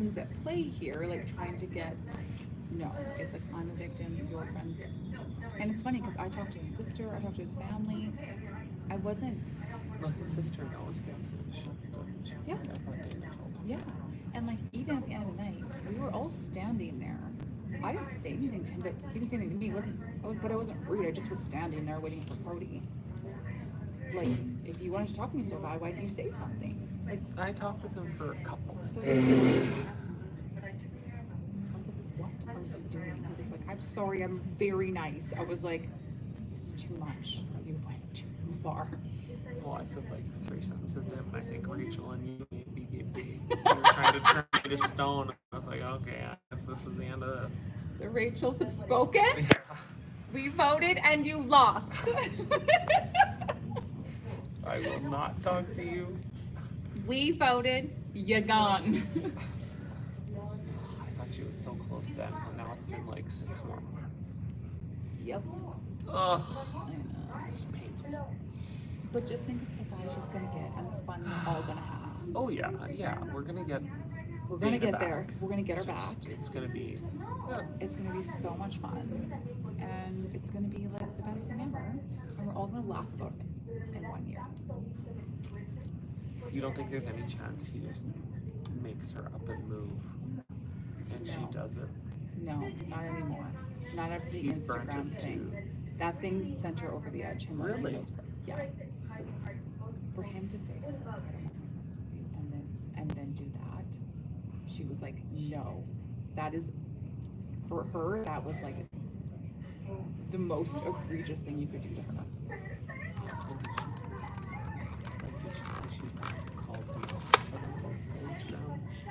things at play here, like trying to get, no, it's like, I'm a victim, your friends. And it's funny because I talked to his sister, I talked to his family. I wasn't. Well, his sister knows things and she doesn't. She Yeah. Yeah. And like, even at the end of the night, we were all standing there. I didn't say anything to him, but he didn't say anything to me. But I wasn't rude. I just was standing there waiting for Cody. Like, if you wanted to talk to me so bad, why didn't you say something? Like, I talked with him for a couple. So I was like, what are you doing? He was like, I'm sorry, I'm very nice. I was like, it's too much. You went too far. Well, I said like 3 sentences to him, and I think Rachel and you maybe gave me. You were trying to turn me to stone. I was like, okay, I guess this is the end of this. The Rachels have spoken. Yeah. We voted and you lost. I will not talk to you. We voted, you gone. I thought she was so close then, and now it's been like 6 more months. Yep. Ugh. I know. It's painful. But just think of the guys she's gonna get and the fun we're all gonna have. Oh yeah, yeah. We're gonna get get back. there. We're gonna get her back. It's gonna be. Yeah. It's gonna be so much fun, and it's gonna be like the best thing ever, and we're all gonna laugh about it in 1 year. You don't think there's any chance he just makes her up and move, and she does it? No, not anymore. Not after the He's burnt Instagram it thing. too. That thing sent her over the edge. Him Really? Yeah. For him to say, I don't want to have sex with you, and then do that, she was like, no. That is, for her, that was like the most egregious thing you could do to her.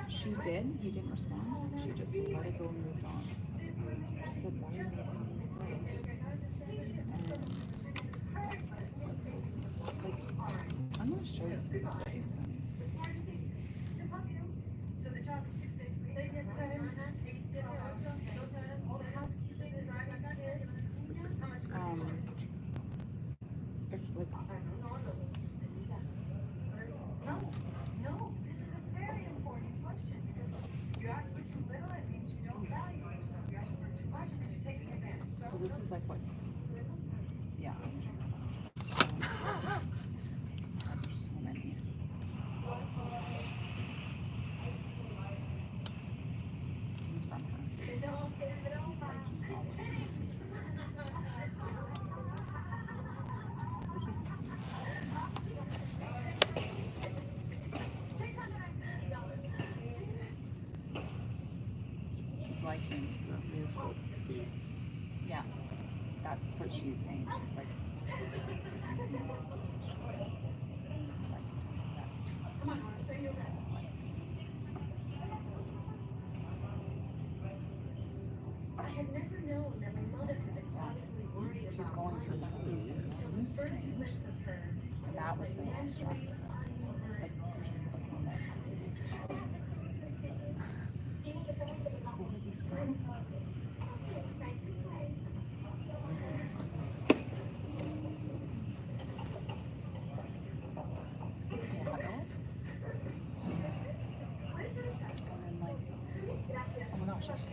She did. He didn't respond. She just let it go and moved on. She said, why are you making these plays? And like, I'm gonna show you some of the things. If, like, so this is like what? Yeah. There's so many. This is from her. He's like, these pictures. He's liking. Yeah, that's what she's saying. She's like, so used to being engaged. Like, come on, I'll show you around. I had never known that my mother had been chronically worried about. She's going through something really strange, and that was the last straw. Like, there's like multiple images. Who are these girls?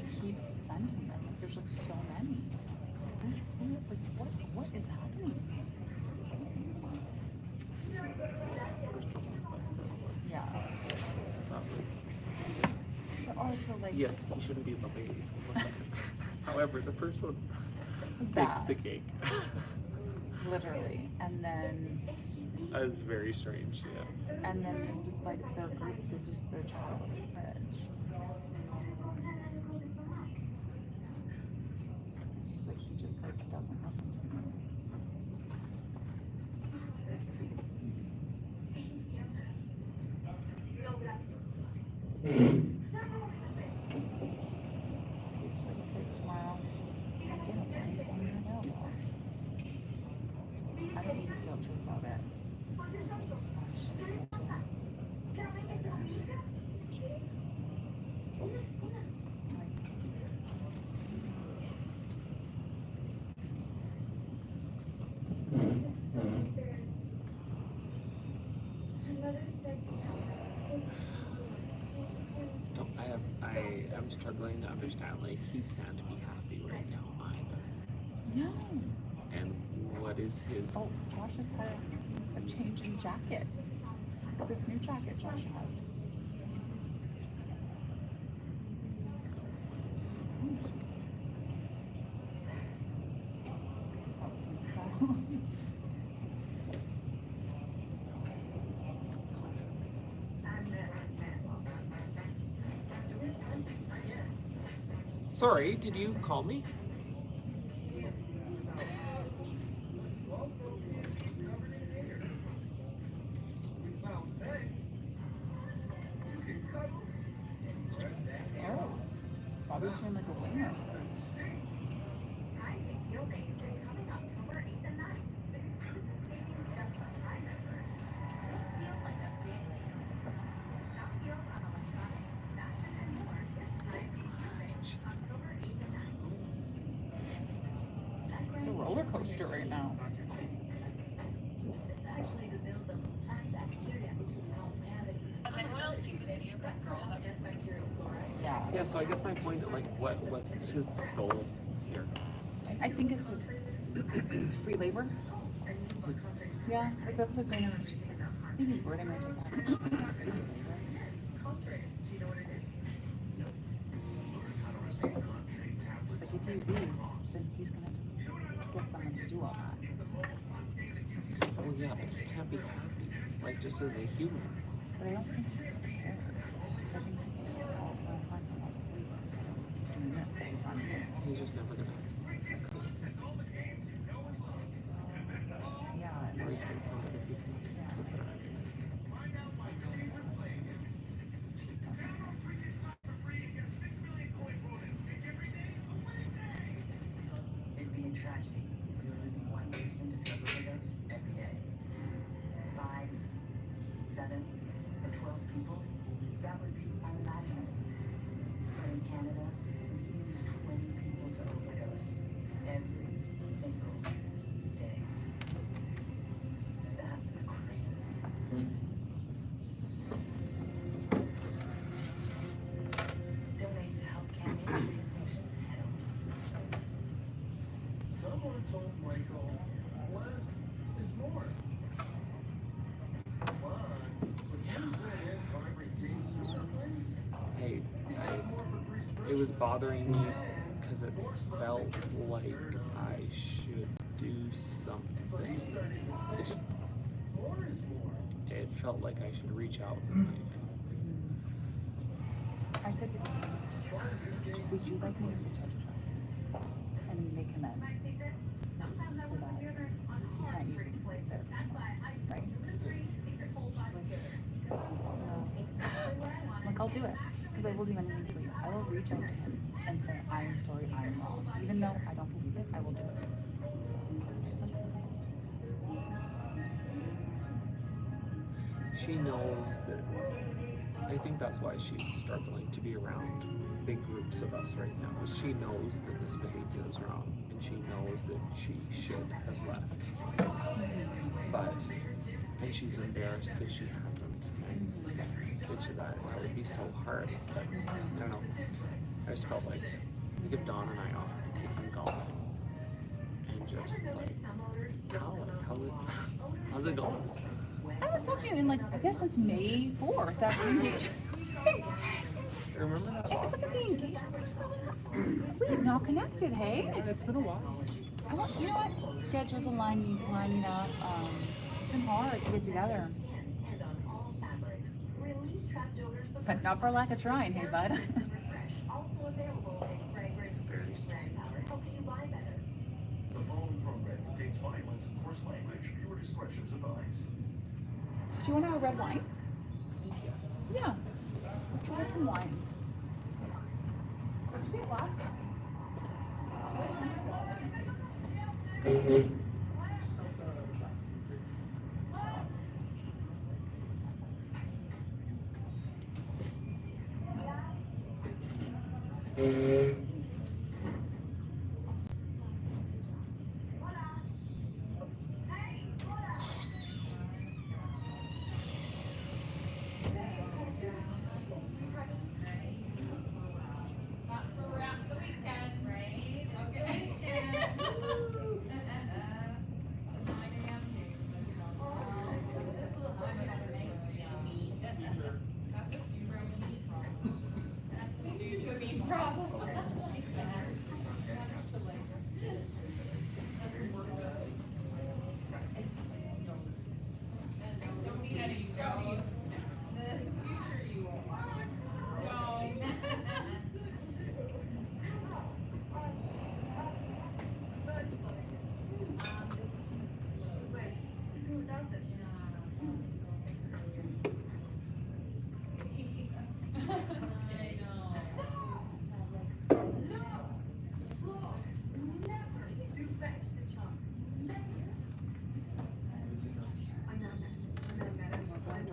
She keeps sending them. Like, there's like so many. Like, what is happening? Yeah. But also, like, yes, you shouldn't be loving these ones. However, the first one was takes bad. the cake. Literally. And then That is very strange, yeah. and then this is like their group, this is their childhood fridge. She's like, he just like doesn't listen to me. He's like, okay, tomorrow at dinner, why are you saying you're available? I don't need to guilt trip about it. He's such a gaslighter. No, I have I'm struggling to understand, like, he can't be happy right now either. No. And what is his... Oh, Josh has had a change in jacket. Look at this new jacket Josh has. Oh, some style. Sorry, did you call me? Oh, Bobby's swimming like a winger. It's a roller coaster right now. Yeah. Yeah, so I guess my point, like, what's his goal here? I think it's just free labor. Yeah, like that's what Dennis is just like. I think he's wording right like that. Like if he leaves, then he's gonna get someone to do all that. Well, yeah, but he can't be happy, like, just as a human. But I don't think he cares. I think he thinks like, oh, well, find someone who's leaving. Doing this all the time. He's just never gonna have sex again. Yeah. Or he's gonna find other people to have sex with her. It'd be a tragedy if we were losing one person to drug overdose every day. 5, 7, or 12 people, that would be unimaginable. But in Canada, we lose 20 people to overdose every single day. That's a crisis. Donate to help campaigns face addiction head on. Someone told Michael, less is more. Come on, but you in vibrant green superplace? It was bothering me because it felt like I should do something. It just, More is more. it felt like I should reach out and, like, I said to him, would you like me to reach out to Justin and make amends so that he can't use it as therapy anymore, right? She's like, I'll do it because I will do anything for you. I will reach out to him and say, I am sorry, I am wrong. Even though I don't believe it, I will do it. She's like, she knows that. I think that's why she's struggling to be around big groups of us right now. Is she knows that this behavior is wrong, and she knows that she should have left. And she's embarrassed that she hasn't. And it's that would be so hard. But I don't know. I just felt like if Dawn and I offered to take them golfing and just like, how's it going? I was talking to you in like, I guess it's May 4th that we engaged. Remember that? It wasn't the engagement. We have not connected, hey? It's been a while. I want, you know what? Schedules are lining up. It's been hard to get together. But not for lack of trying, hey bud. Very strange. The following program contains violence and coarse language. Viewer discretion is advised. Do you want to have a red wine? Yes. Yeah. Let's get some wine. What'd you get last time?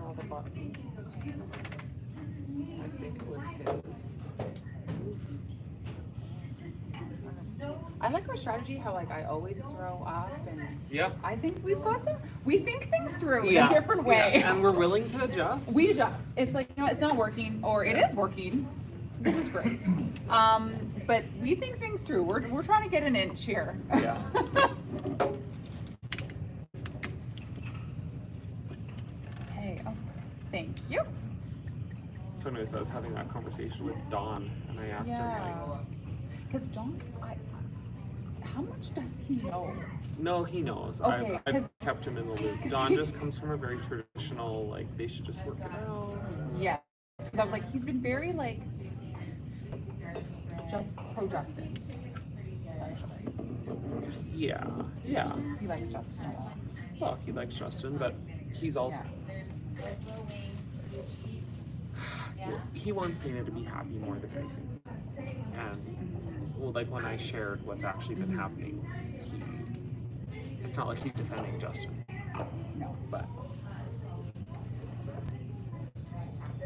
All the button. I think it was his. I like our strategy, how like I always throw up, and Yeah. I think we think things through in a different way. Yeah. And we're willing to adjust. We adjust. It's like, you know, it's not working, or it is working. This is great. But we think things through. We're trying to get an inch here. Yeah. Okay. Oh, thank you. So anyways, I was having that conversation with Don, and I asked him like, Because John, how much does he know? no, he knows. Okay, I've kept him in the loop. Don just comes from a very traditional, like, they should just work it out. Yeah. Because I was like, he's been very like just pro Justin, essentially. Yeah, yeah. He likes Justin a lot. Well, he likes Justin, but he's also he wants Dana to be happy more than anything. And well, like when I shared what's actually been happening, it's not like he's defending Justin, No. but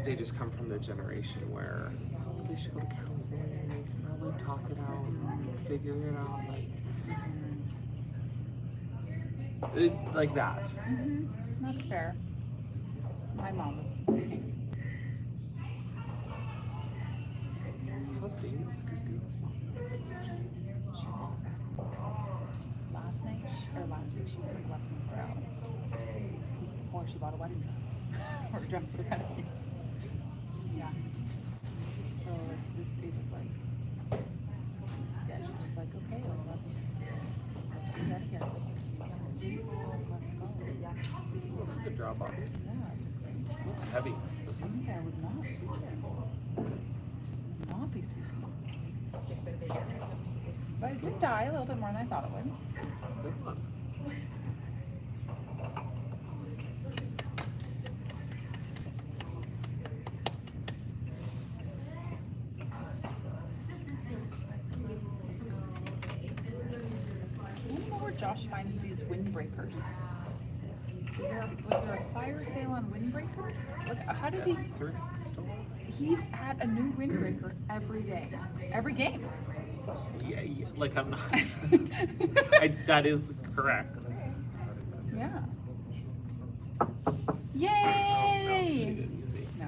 they just come from the generation where they should go to counseling and they can probably talk it out and figure it out, like that. That's fair. My mom was the same. What's David's? Christine's mom. She's like back. Last week she was like, let's move her out. Before she bought a wedding dress. Or a dress for the wedding. Yeah. So like it was like, yeah, she was like, okay, like let's get out of here. Let's go. That's a good job, Bobby. Yeah, it's a great job. Looks heavy. I would say I would not sweep this. Would not be sweeping. But it did die a little bit more than I thought it would. Good one. I don't know where Josh finds these windbreakers. Was there a fire sale on windbreakers? Like, how did he? Thrift store? He's had a new windbreaker every day, every game. Yeah, like I'm not. That is correct. Yeah. Oh, no, she Yay! didn't see. No.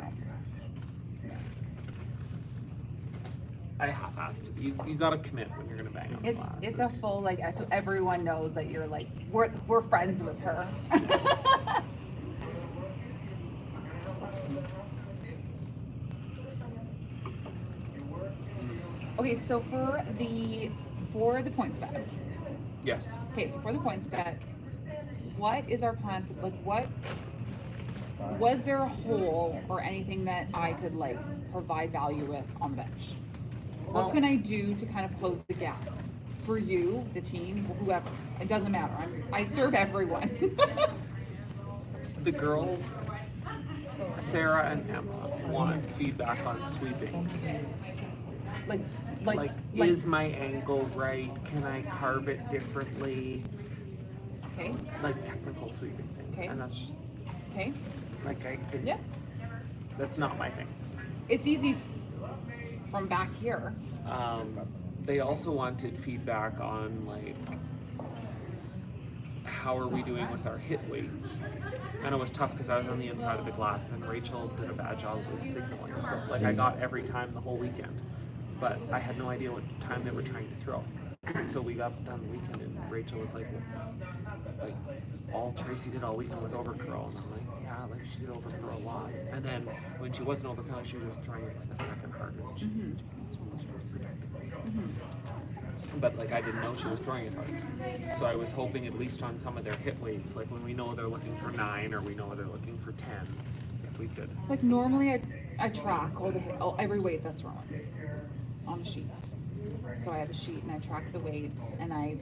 I half-assed it. You gotta commit when you're gonna bang on the glass. It's a full like, so everyone knows that you're like, we're friends with her. Okay, so for the points bet. Yes. Okay, so for the points bet, what is our plan? Like, what was there a hole or anything that I could like provide value with on the bench? What can I do to kind of close the gap for you, the team, whoever? It doesn't matter. I serve everyone. The girls, Sarah and Emma, want feedback on sweeping. Like, is my angle right? Can I carve it differently? Okay. Like technical sweeping things. Okay. And that's just Okay. like Yeah. That's not my thing. It's easy from back here. They also wanted feedback on like how are we doing with our hit weights, and it was tough because I was on the inside of the glass and Rachel did a bad job with signaling. So like I got every time the whole weekend, but I had no idea what time they were trying to throw. So we got done the weekend and Rachel was like all Tracy did all weekend was overcurl, and I'm like, yeah, like she did overcurl lots. And then when she wasn't overcurling, she was just throwing it like a second harder than she was but like I didn't know she was throwing it hard. So I was hoping at least on some of their hit weights, like when we know they're looking for 9 or we know they're looking for 10, if we could. Like normally I track every weight that's thrown on a sheet. So I have a sheet and I track the weight, and I,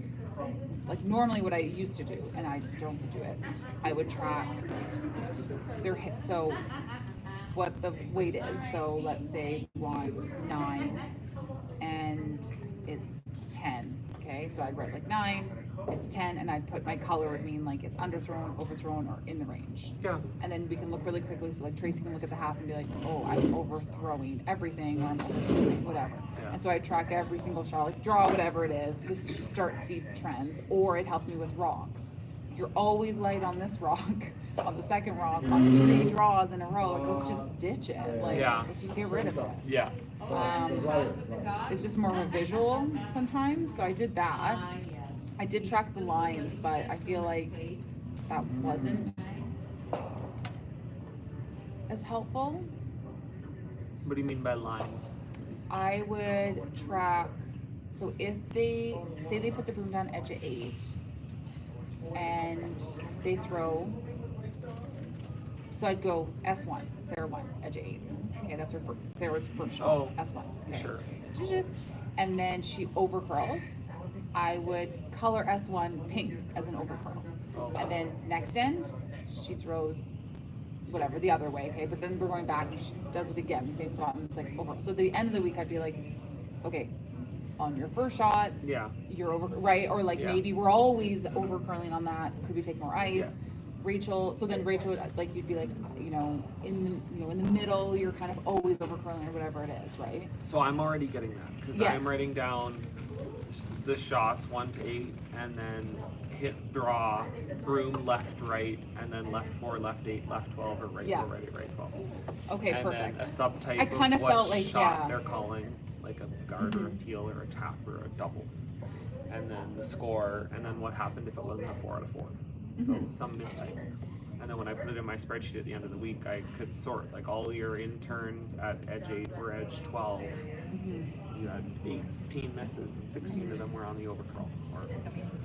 like normally what I used to do, and I don't do it, I would track their hit, so what the weight is. So let's say you want 9 and it's 10, okay? So I'd write like 9, it's 10, and I'd put my color would mean like it's underthrown, overthrown, or in the range. Yeah. And then we can look really quickly, so like Tracy can look at the half and be like, oh, I'm overthrowing everything, or I'm overthrowing whatever. Yeah. And so I track every single shot, like draw whatever it is, just start see trends, or it helped me with rocks. You're always light on this rock, on the second rock, on 3 draws in a row. Like, let's just ditch it. Like, Yeah. let's just get rid of it. Yeah. It's just more of a visual sometimes. So I did that. I did track the lines, but I feel like that wasn't as helpful. What do you mean by lines? I would track, so if they, say they put the broom down edge of 8, and they throw, so I'd go S1, Sarah 1, edge of 8. Okay, that's her Sarah's first shot, Oh, S1. Okay. Sure. And then she overcurls. I would color S1 pink as an overcurl. Oh. And then next end, she throws whatever, the other way, okay? But then we're going back and she does it again, the same spot, and it's like over. So at the end of the week, I'd be like, okay, on your first shot, Yeah. you're over, right? Or like Yeah. maybe we're always over curling on that. Could we take more ice? Yeah. Rachel, so then Rachel, like you'd be like, in the middle, you're kind of always over curling or whatever it is, right? So I'm already getting that because Yes. I'm writing down the shots 1 to 8, and then hit draw, broom left right, and then left 4, left 8, left 12, or right Yeah. 4, right 8, right 12. Okay, And perfect. then a subtype I of kind of what felt like, shot yeah. they're calling, like a guard or a Mhm. peel or a tap or a double. And then the score, and then what happened if it wasn't a 4 out of 4. So Mhm. some mistype. And then when I put it in my spreadsheet at the end of the week, I could sort like all your interns at edge 8 or edge 12. Mhm. You had 18 misses and 16 of them were on the overcurl. Or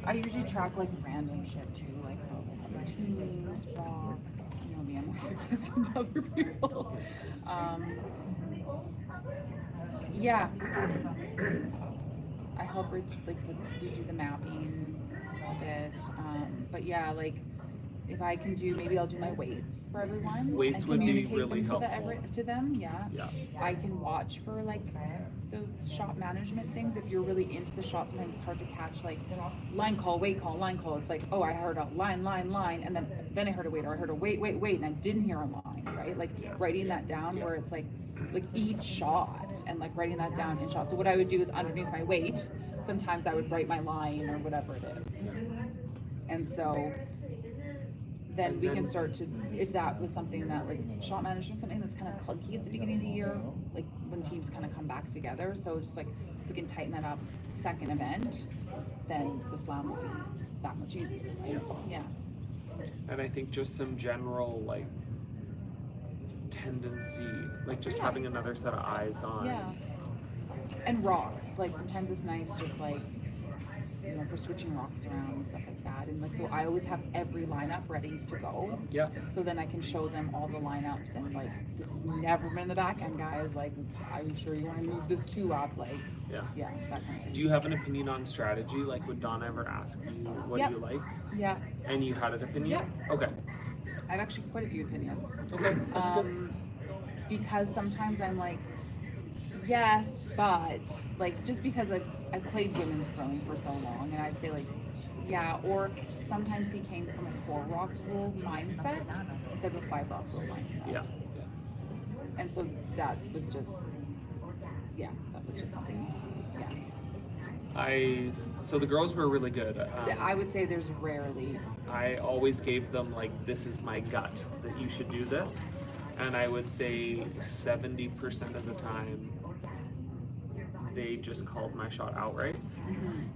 I usually track like random shit too, like about like other teams, rocks. You know me, I'm always like listening to other people. Yeah. I help Rich, like we do the mapping a bit. But yeah, like if I can do, maybe I'll do my weights for everyone Weights and would be communicate really them helpful. to them. Yeah. yeah. I can watch for like those shot management things. If you're really into the shot, sometimes it's hard to catch like line call, weight call, line call. It's like, oh, I heard a line, and then I heard a weight, or I heard a wait, and I didn't hear a line, right? Like writing that down where it's like each shot and like writing that down in shot. So what I would do is underneath my weight, sometimes I would write my line or whatever it is. And so then we can start to, if that was something that like shot management, something that's kind of clunky at the beginning of the year, like when teams kind of come back together. So just like if we can tighten that up second event, then the slam will be that much easier, right? Yeah. And I think just some general like tendency, like just having another set of eyes on. Yeah. And rocks, like sometimes it's nice just like, for switching rocks around and stuff like that. And like, so I always have every lineup ready to go. Yeah. So then I can show them all the lineups and like, this has never been in the back end, guys. Like, are you sure you want to move this 2 up? Like, Yeah. that kind of thing. Do you have an opinion on strategy? Like, would Donna ever ask you what Yep. do you like? Yeah. And you had an opinion? Yep. Okay. I have actually quite a few opinions. Okay. That's cool. Because sometimes I'm like, yes, but like just because I've played women's curling for so long, and I'd say like, yeah, or sometimes he came from a 4 rock rule mindset instead of a 5 rock rule mindset. Yeah. And so that was just, that was just something, So the girls were really good. I would say there's rarely. I always gave them like, this is my gut that you should do this. And I would say 70% of the time, they just called my shot outright.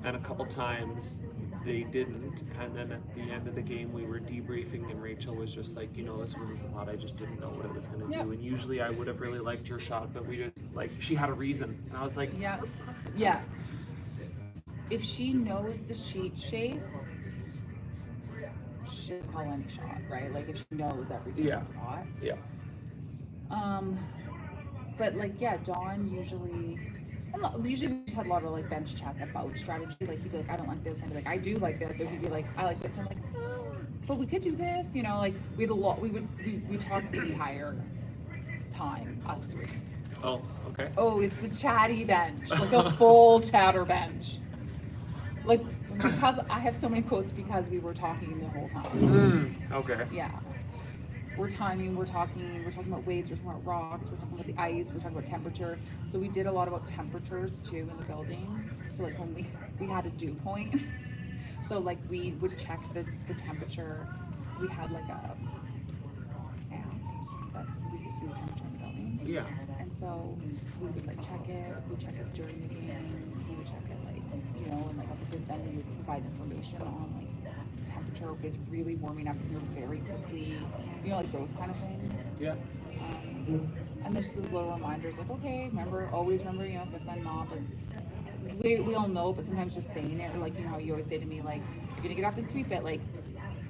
And a couple times they didn't. And then at the end of the game, we were debriefing and Rachel was just like, this was a spot I just didn't know what it was going to do. And usually I would have really liked your shot, but we just like, she had a reason. And I was like, Yeah. if she knows the sheet shape, she'll call any shot, right? Like if she knows every single spot. Yeah. But like, yeah, Dawn usually we just had a lot of like bench chats about strategy. Like he'd be like, I don't like this, and I'd be like, I do like this, or he'd be like, I like this, and I'm like, oh, but we could do this, you know. Like we had a lot. We talked the entire time, us three. Oh, okay. Oh, it's a chatty bench, like a full chatter bench. Like because I have so many quotes because we were talking the whole time. Okay. Yeah. We're talking about weights, we're talking about rocks, we're talking about the ice, we're talking about temperature. So we did a lot about temperatures too in the building. So like when we had a dew point, so like we would check the temperature. We had like a app that we could see the temperature in the building. Yeah. And so we would like check it, we'd check it during the game, we would check it like, you know, and like then we would provide information on like temperature is really warming up here very quickly, you know, like those kind of things. Yeah. And there's those little reminders like, okay, always remember, you know, fifth line mop. Like, we all know, but sometimes just saying it, or like, you know how you always say to me, like, you're gonna get up and sweep it, like,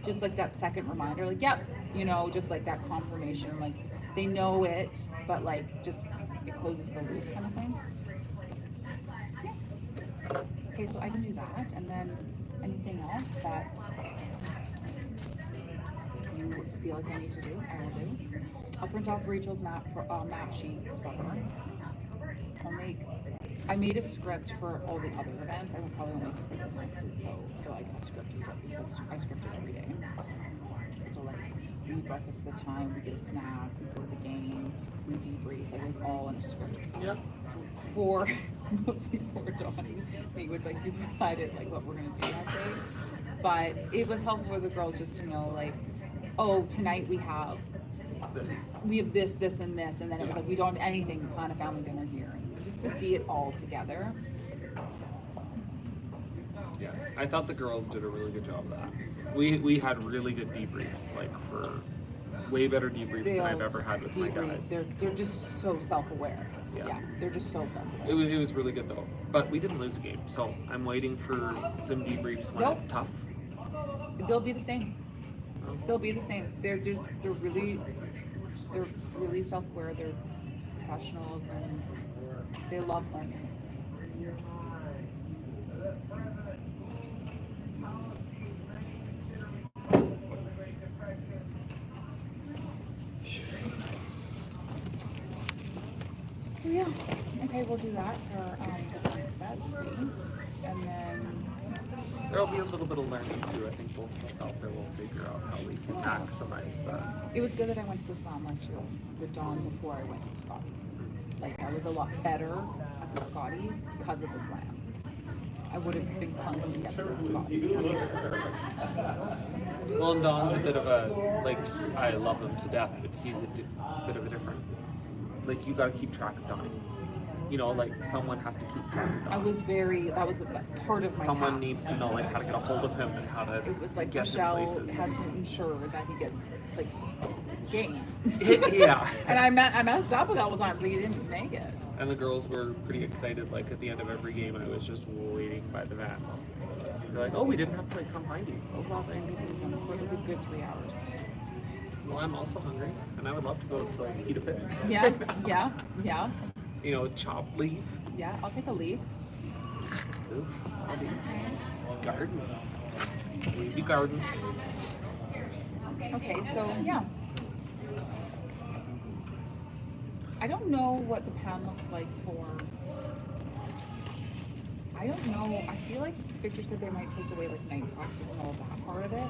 just like that second reminder, like, yep, you know, just like that confirmation, like they know it, but like just it closes the loop kind of thing. Yeah. Okay, so I can do that, and then anything else that you feel like I need to do, I will do. I'll print off Rachel's map sheets for her. I made a script for all the other events. I will probably make it for this one because it's so I get a script because I script it every day. So like we eat breakfast at the time, we get a snack, we go to the game, we debrief. Like it was all in a script. Yeah. For mostly for Dawn. They would like be provided like what we're gonna do that day. But it was helpful for the girls just to know like, oh, tonight we have this, and this, and then it was like we don't have anything, plan a family dinner here. Just to see it all together. Yeah, I thought the girls did a really good job of that. We had really good debriefs, like for way better debriefs than I've ever had with my guys. They're just so self-aware. Yeah. They're just so self-aware. It was really good though, but we didn't lose a game, so I'm waiting for some debriefs when it's tough. They'll be the same. They'll be the same. They're really self-aware. They're professionals and they love learning. So yeah, okay, we'll do that for the points bet suite, and then There'll be a little bit of learning too. I think both of us out there will figure out how we can maximize that. it was good that I went to the slam last year with Dawn before I went to the Scotties. Like I was a lot better at the Scotties because of the slam. I would have been clumsy to get to the Scotties. Well, and Don's a bit of a, like, I love him to death, but he's a bit of a different, like, you gotta keep track of Don. You know, like, someone has to keep track of Don. That was a part of my Someone task. needs to know, like, how to get a hold of him and how to It was like get Michelle him has to ensure that he gets, like, game. Yeah. And I messed up a couple times, like, he didn't make it. And the girls were pretty excited, like, at the end of every game, I was just waiting by the van. They're like, oh, we didn't have to, like, come find you. Oh, well, then we lose them for like a good 3 hours. Well, I'm also hungry, and I would love to go to, like, eat a picnic. Yeah. You know, chopped leaf. Yeah, I'll take a leaf. Oof, that'd be nice. Garden. Leafy garden. Okay, so yeah. I don't know what the pan looks like for. I don't know. I feel like Victor said they might take away like night practice and all that part of it.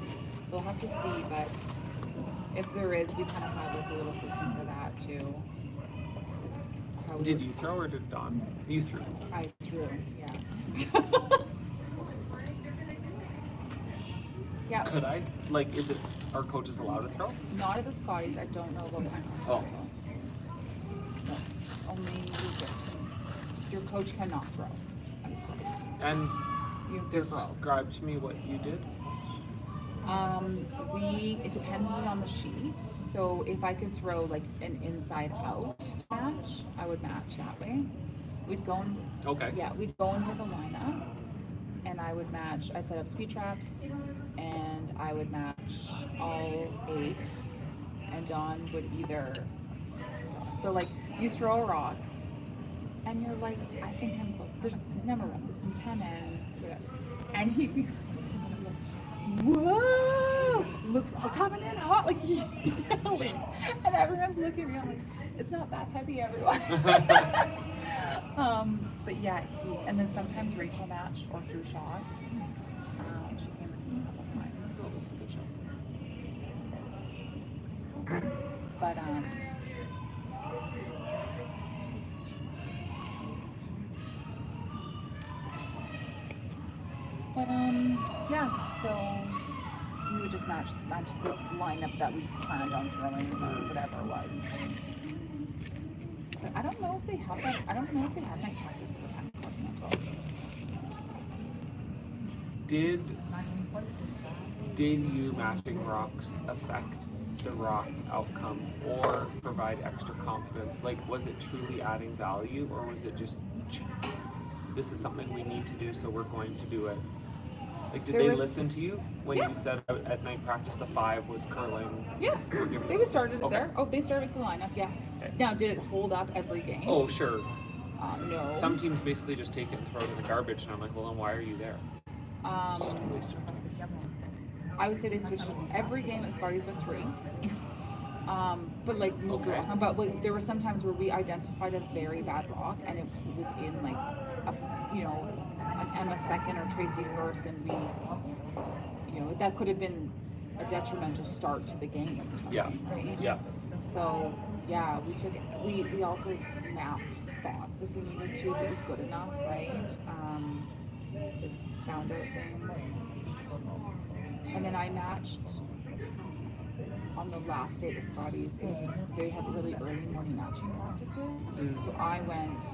So we'll have to see, but if there is, we kind of have like a little system for that too. Did you throw or did Don? You threw. I threw, yeah. Yeah. Could I? Like, is it, are coaches allowed to throw? Not at the Scotties. I don't know about my Oh. No. Only your coach cannot throw at the Scotties. And You have to throw. describe to me what you did. It depended on the sheet. So if I could throw like an inside out match, I would match that way. We'd go in. Okay. Yeah, we'd go in with a lineup, and I would match. I'd set up speed traps, and I would match all 8, and Don would either. So like you throw a rock, and you're like, I think I'm close. There's number 1. There's been 10 ends, whatever. And he'd be like, whoa! Looks coming in hot, like yelling, and everyone's looking at me. I'm like, it's not that heavy, everyone. But yeah, and then sometimes Rachel matched or threw shots. She came with me a couple times. That was a good shot. But yeah, so we would just match the lineup that we planned on throwing or whatever it was. But I don't know if they have that. I don't know if they have night practice at the time of Continental. Did you matching rocks affect the rock outcome or provide extra confidence? Like, was it truly adding value, or was it just, this is something we need to do, so we're going to do it? Like, did they listen to you when you said at night practice the 5 was curling? Yeah, they started it there. Oh, they started with the lineup, yeah. Okay. Now, did it hold up every game? Oh, sure. No. Some teams basically just take it and throw it in the garbage, and I'm like, well, then why are you there? It's just a waste of time. I would say they switched every game at Scotty's but 3. But like moved around. But like, there were some times where we identified a very bad rock, and it was in like an Emma 2nd or Tracy 1st, and we, that could have been a detrimental start to the game or something. Yeah. Right? Yeah. So yeah, we also mapped spots if we needed to, if it was good enough, right? Found out things. And then I matched on the last day of the Scotties. They had really early morning matching practices, so I went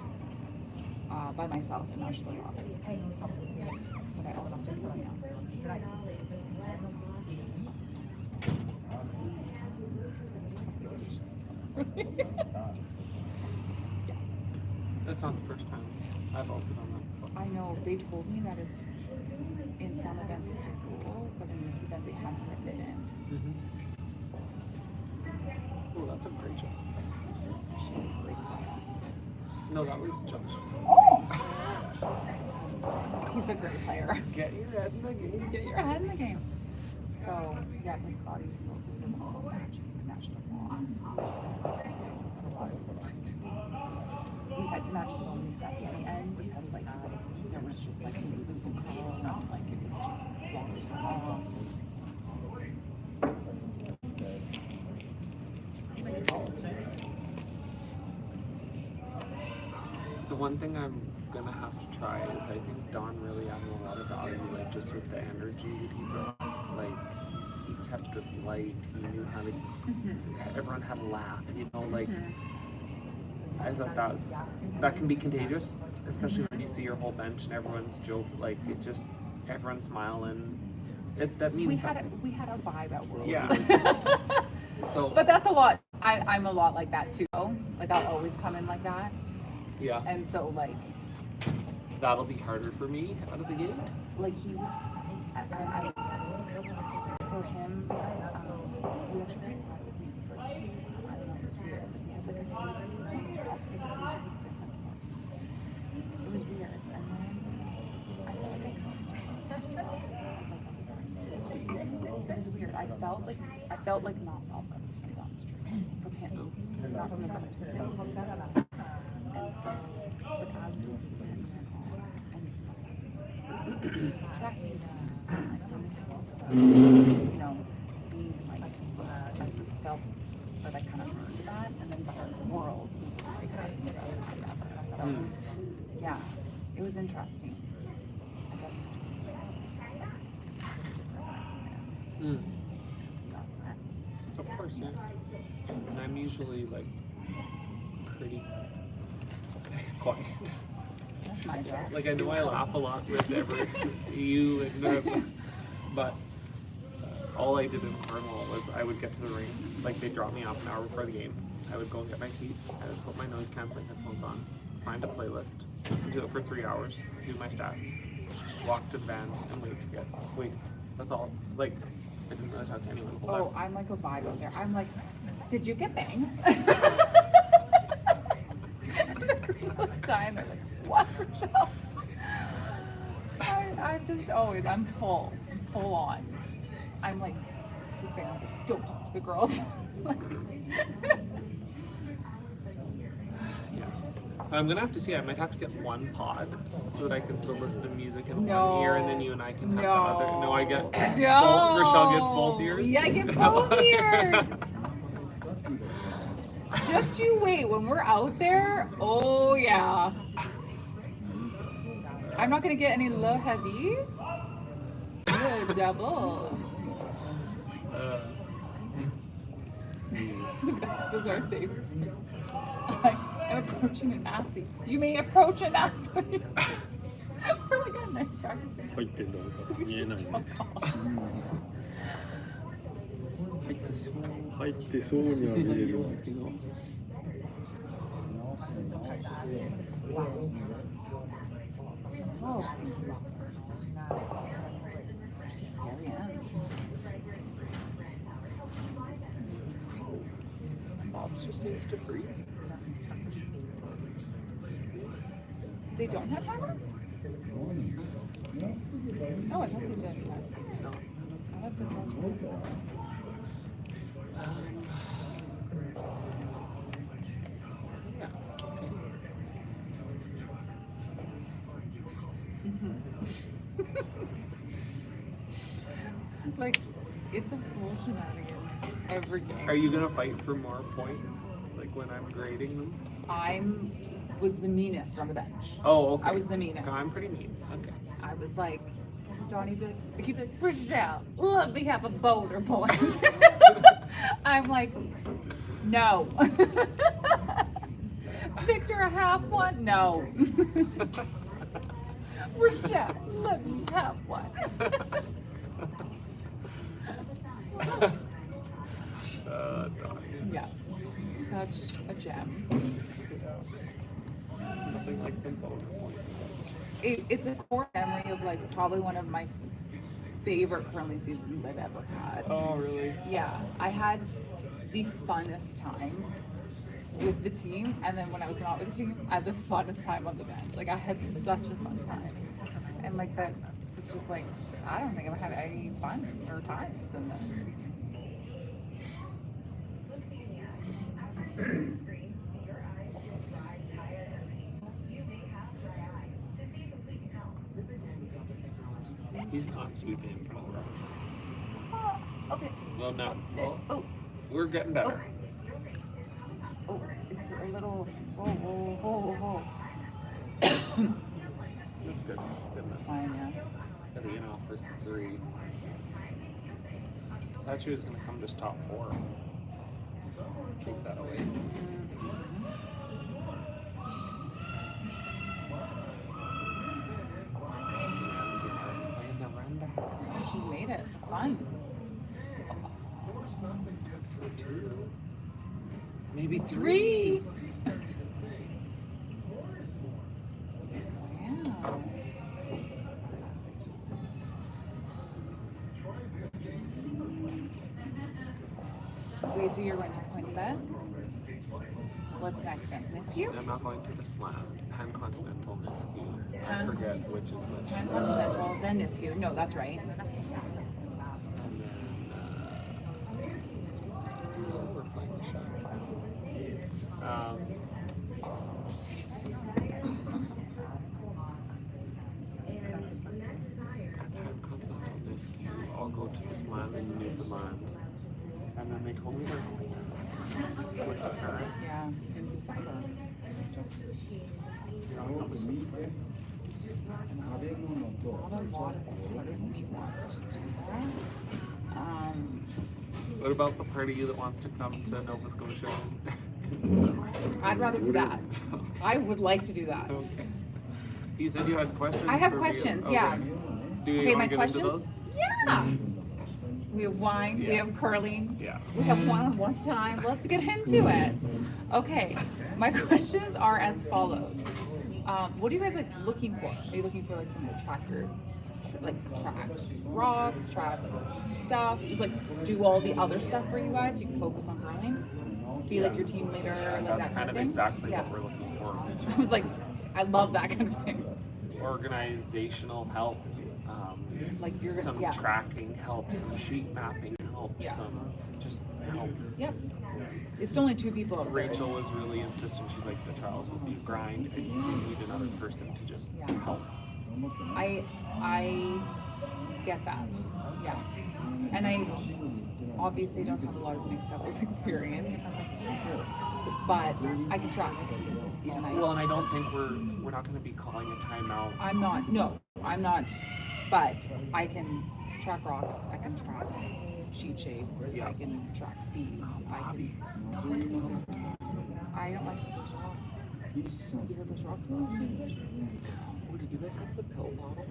by myself and matched the rocks. But I also did something else. Yeah. That's not the first time. I've also done that before. I know, they told me that it's, in some events it's a rule, but in this event they haven't written it in. Oh, that's a great job. She's a great player. No, that was Josh. Oh! He's a great player. Get your head in the game. Get your head in the game. So, yeah, the Scotties was a lot of matching. We matched a lot. We had to match so many sets at the end because, like, there was just, like, losing curl, not like it was just lots of time off. The one thing I'm gonna have to try is I think Don really added a lot of value, like just with the energy that he brought. Like he kept it light. He knew how to. Everyone had a laugh, like. I thought that can be contagious, especially when you see your whole bench and everyone's joke. Like it just everyone's smiling. That means we had a vibe at World. Yeah. So. But that's a lot. I'm a lot like that too. Like I'll always come in like that. Yeah. And so like. That'll be harder for me out of the gate. Like he was, for him, he actually pretty quiet with me at first. I don't know, it was weird. He had like he was just like different. It was weird, and then I felt like I it was weird. I felt like not welcomed, to be honest, from him, not from the rest of him. And so, but as the weekend went on, and tracking being like, I felt that I kind of earned that, and then the world, we kind of us together. So, yeah, it was interesting. I got to Of course, yeah. And I'm usually like pretty quiet. That's my job. Like I know I laugh a lot with you and but all I did in Cornwall was I would get to the ring, like they dropped me off an hour before the game. I would go and get my seat. I would put my noise canceling headphones on, find a playlist, listen to it for 3 hours, do my stats, walk to the van, and wait. That's all. Like, I didn't really talk to anyone the whole Oh, time. I'm like a vibe out there. I'm like, did you get bangs? And the girls are dying. They're like, what, Rochelle? I just always, I'm full on. I'm like, the fans, like, don't talk to the girls. Yeah. I'm gonna have to see. I might have to get one pod so that I can still listen to music in No. one ear, and then you and I can have the No. other. No, I get No. both. Rochelle gets both ears. Yeah, I get both ears. Just you wait. When we're out there, oh yeah. I'm not gonna get any low heavies. Good double. The best was our safe space. I'm approaching an athlete. You may approach an athlete. We're like on night practice. 入ってんだろうか見えないね。入ってそうには見えるんですけど。 Oh. She's scary ends. Lobster seems to freeze. They don't have hammer? Oh, I thought they did. No. I have the most one. Yeah. Okay. Like, it's a full shenanigans every game. Are you gonna fight for more points? Like when I'm grading them? Was the meanest on the bench. Oh, okay. I was the meanest. I'm pretty mean. Okay. I was like, Donnie, he'd be like, Rochelle, let me have a boulder point. I'm like, no. Victor, a half one? No. Rochelle, let me have one. Donnie. Yeah, such a gem. There's nothing like them both points. It's a core memory of like probably one of my favorite curling seasons I've ever had. Oh, really? Yeah, I had the funnest time with the team, and then when I was not with the team, I had the funnest time on the bench. Like I had such a fun time, and like that was just like I don't think I've had any fun or times than this. He's not sweeping in front of them. Okay. Well, no. Well, Oh, we're getting better. oh, it's a little. Whoa, whoa, whoa, whoa. That's good. It's fine, yeah. Gotta get off for 3. I thought she was gonna come just top 4. Take that away. Playing the run back. Oh, she made it fun. For 2. Maybe 3. 3. Wait, so you're going to points bet? What's next then? Miss you? I'm not going to the slam. Pan-continental Nisku. I Pan- forget which is which. Pan-continental, then Nisku. No, that's right. And then, we're playing the shot. Pan-continental Nisku. I'll go to the slam in Newfoundland. And then they told me they're going to switch the parent. Yeah, in December. Not a lot of me wants to do that. What about the part of you that wants to come to Nova Scotia? I'd rather do that. I would like to do that. Okay. You said you had questions. I have for me. questions, Okay. yeah. Do you Okay, want my to get questions? into those? Yeah. We have wine, we Yeah. have curling, Yeah. we have one-on-one time. Let's get into it. Okay, my questions are as follows. What are you guys like looking for? Are you looking for like some attractor like track rocks, track stuff, just like do all the other stuff for you guys. You can focus on growing. Be like your team leader, And like that's that kind of thing. exactly Yeah. what we're looking for. I was like, I love that kind of thing. Organizational help, Like you're some yeah. tracking help, some sheet mapping help, Yeah. some just help. Yep. It's only 2 people out there. Rachel was really insistent. She's like, the trials will be a grind, and you need another person to just Yeah. help. I get that. Yeah. And I obviously don't have a lot of mixed doubles experience, but I can track things. And Well, and I don't think we're not going to be calling a timeout. I'm not. But I can track rocks. I can track sheet shapes. Yeah. I can track speeds. I don't like the first rock. You heard first rocks though? Oh, did you guys have the pill bottle?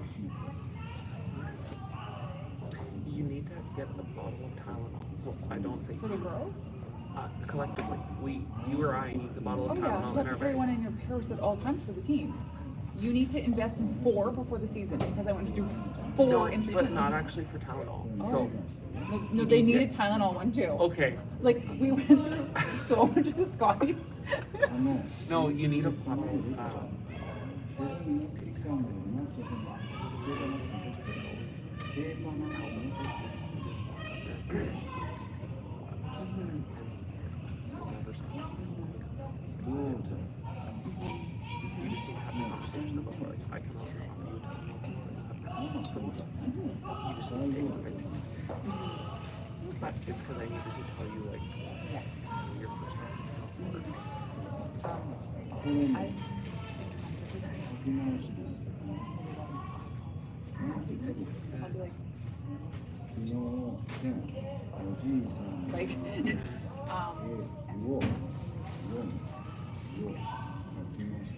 You need to get the bottle of Tylenol. Well, I don't say For the you. girls? Collectively, you or I needs a bottle Oh of yeah, Tylenol you in have our to carry bag. one in your purse at all times for the team. You need to invest in 4 before the season because I went through 4 No, in 3 but months. not actually for Tylenol. Oh. So, No, you they need needed to- Tylenol one too. okay. Like we went through so much of the Scotties. No, you need a bottle of You just need to have the conversation about like, if I can also help you to you just need to take one. But it's because I needed to tell you like so your first round is not work. I'll be like,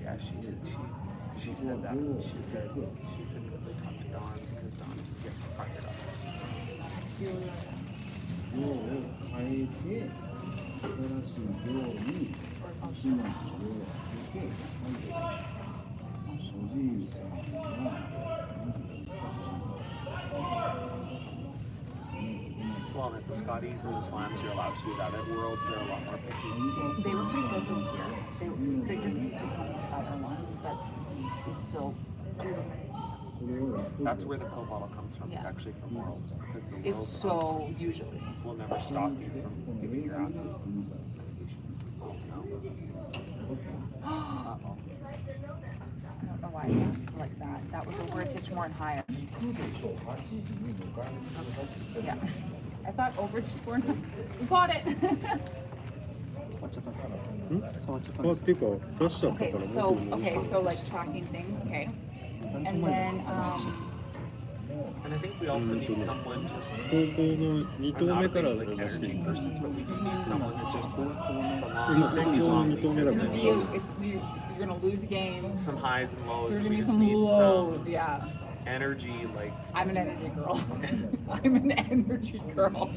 Yeah, she said that. She said she couldn't really talk to Dawn because Dawn gets fired up. Well, at the Scotties and the Slams, you're allowed to do that. At Worlds, they're a lot more picky. they were pretty good this year. This was one of the better ones, but it's still. That's where the pill bottle comes from. Yeah. It's actually from Worlds because the It's Worlds so usually. will never stop you from giving your athlete medication. I don't know why I asked like that. That was over a titch more and higher. Yeah. I thought over a titch more and higher. We got it.っていうか出しちゃった Okay, から so like tracking things, okay. And then And I think we also need someone just 高校の2 I'm 投 not 目 a から big, like, 出して energy person, but we do need someone that just it's a 今 long, 先行の2投目 it's だ gonna から be you're gonna lose a game. some highs and lows. There's We gonna be just some need lows, yeah. some energy, like I'm an energy girl. I'm an energy girl.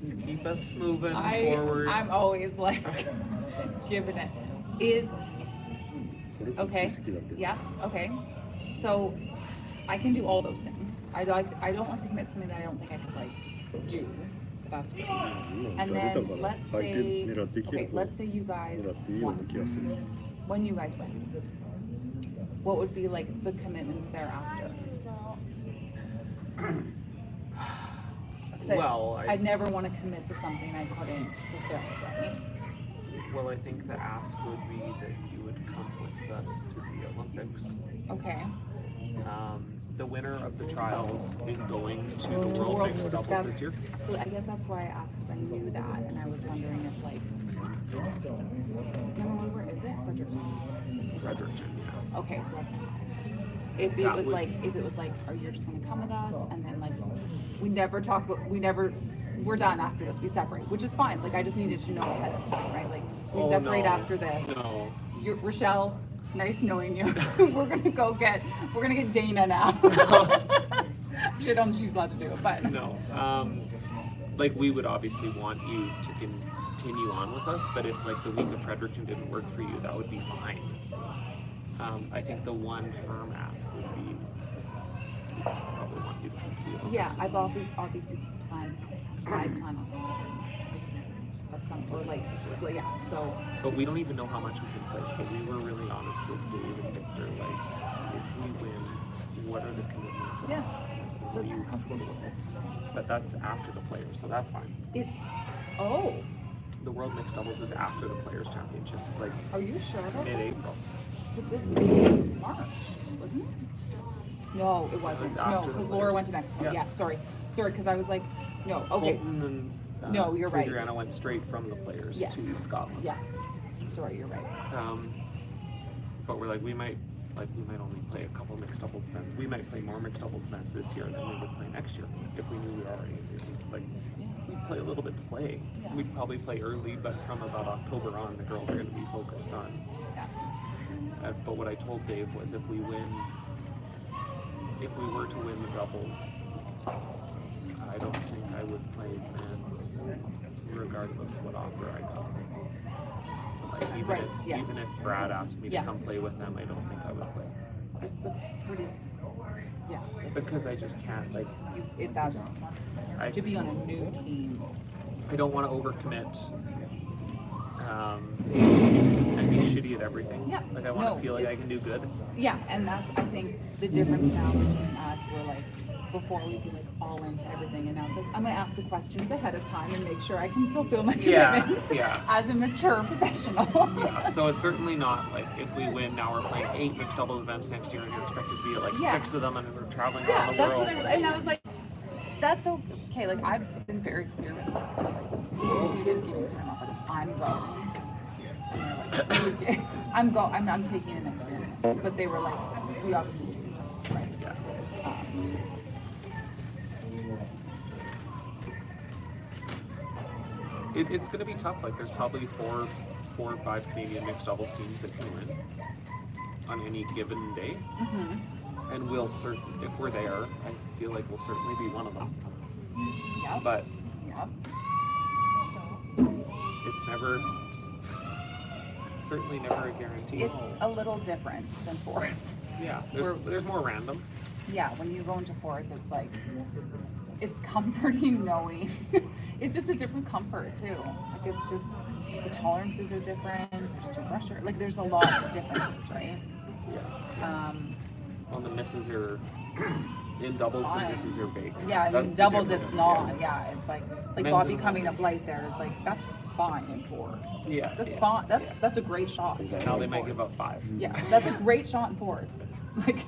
just keep us moving forward. I'm always like giving it. Is 俺こっ okay. ち好きだけど Yeah. Okay. So I can do all those things. I don't like to commit to something that I don't think I could like do. That's great. 今 And じゃ出た then から let's 相手 say 狙っていけ okay. ば Let's say you guys 狙っていいような won. 気がする When you guys win, what would be like the commitments thereafter? 'Cause Well, I'd never want to commit to something I couldn't fulfill, right? Well, I think the ask would be that you would come with us to the Olympics. Okay. The winner of the trials is going to the To World Worlds. Mixed Doubles That's- this year. So I guess that's why I asked, because I knew that, and I was wondering if like, where is it? Fredericton. Fredericton, yeah. Okay, so that's okay. If it That was would- like, oh, you're just gonna come with us, and then like, we're done after this, we separate, which is fine. Like I just needed to know ahead of time, right? Like we Oh, separate no. after this. No. You're, Rochelle, nice knowing you. we're gonna get Dana now. Shit, I don't know if she's allowed to do it, but No. Like we would obviously want you to continue on with us, but if like the week of Fredericton didn't work for you, that would be fine. I think the one firm ask would be probably want you to compete. Yeah, I've obviously planned. I plan on at some or like yeah. So But we don't even know how much we can play. So we were really honest with Dave and Victor. Like, if we win, what are the commitments? of Yeah. us? And I said, well, you have to go to Worlds. But that's after the players, so that's fine. oh, The World Mixed Doubles is after the Players Championship, like are you sure about that? mid-April. But this was March, wasn't it? No, it wasn't. was No, after the because Laura players. went to Mexico. Yeah. Yeah, sorry, because I was like, no, okay, Colton and No, you're right. Adriana went straight from the Players yes, to Scotland. yeah. Sorry, you're right. But we're like, we might only play a couple mixed doubles events. We might play more mixed doubles events this year than we would play next year if we knew we were already like. Yeah. We'd play a little bit to play. Yeah. We'd probably play early, but from about October on, the girls are going to be focused on. Yeah. But what I told Dave was, if we were to win the doubles, I don't think I would play men's, regardless what offer I got. Like even Right, if yes. even if Brad asked me Yeah. to come play with them, I don't think I would play It's a pretty, yeah. because I just can't. Like That's I to be on a new team. I don't want to overcommit. And be shitty at everything. Yeah. Like I want No, to feel like I it's- can do good. Yeah, and that's I think the difference now between us. We're like before we'd be like all into everything, and now it's like I'm gonna ask the questions ahead of time and make sure I can fulfill my Yeah, commitments yeah. as a mature professional. Yeah, so it's certainly not like if we win now we're playing 8 mixed double events next year and you're expected to be at like Yeah. 6 of them and we're traveling Yeah, around the that's world. what I was, and I was like, that's okay. Like I've been very clear with them. Like, even if you didn't give me time off, like I'm going. And they're like, okay. I'm taking an experiment. But they were like, we obviously do. Right. Yeah. It's going to be tough. Like there's probably four or five Canadian mixed doubles teams that can win on any given day. Mm-hmm. And if we're there, I feel like we'll certainly be one of them. Yep. But Yep. it's certainly never a guarantee. It's a little different than fours. Yeah, there's more random. Yeah, when you go into fours, it's like, it's comforting knowing. It's just a different comfort too. Like it's just, the tolerances are different, there's too pressure, like there's a lot of differences, right? Yeah. Well, the misses are in doubles. The fine. misses are big. Yeah, and That's in the doubles difference, it's not. Yeah, it's like Men's Bobby and coming up light there is like, that's fine in fours. Yeah, That's yeah, fine. yeah. That's a great shot. Now they in might fours. give up 5. Yeah, that's a great shot in fours. Like,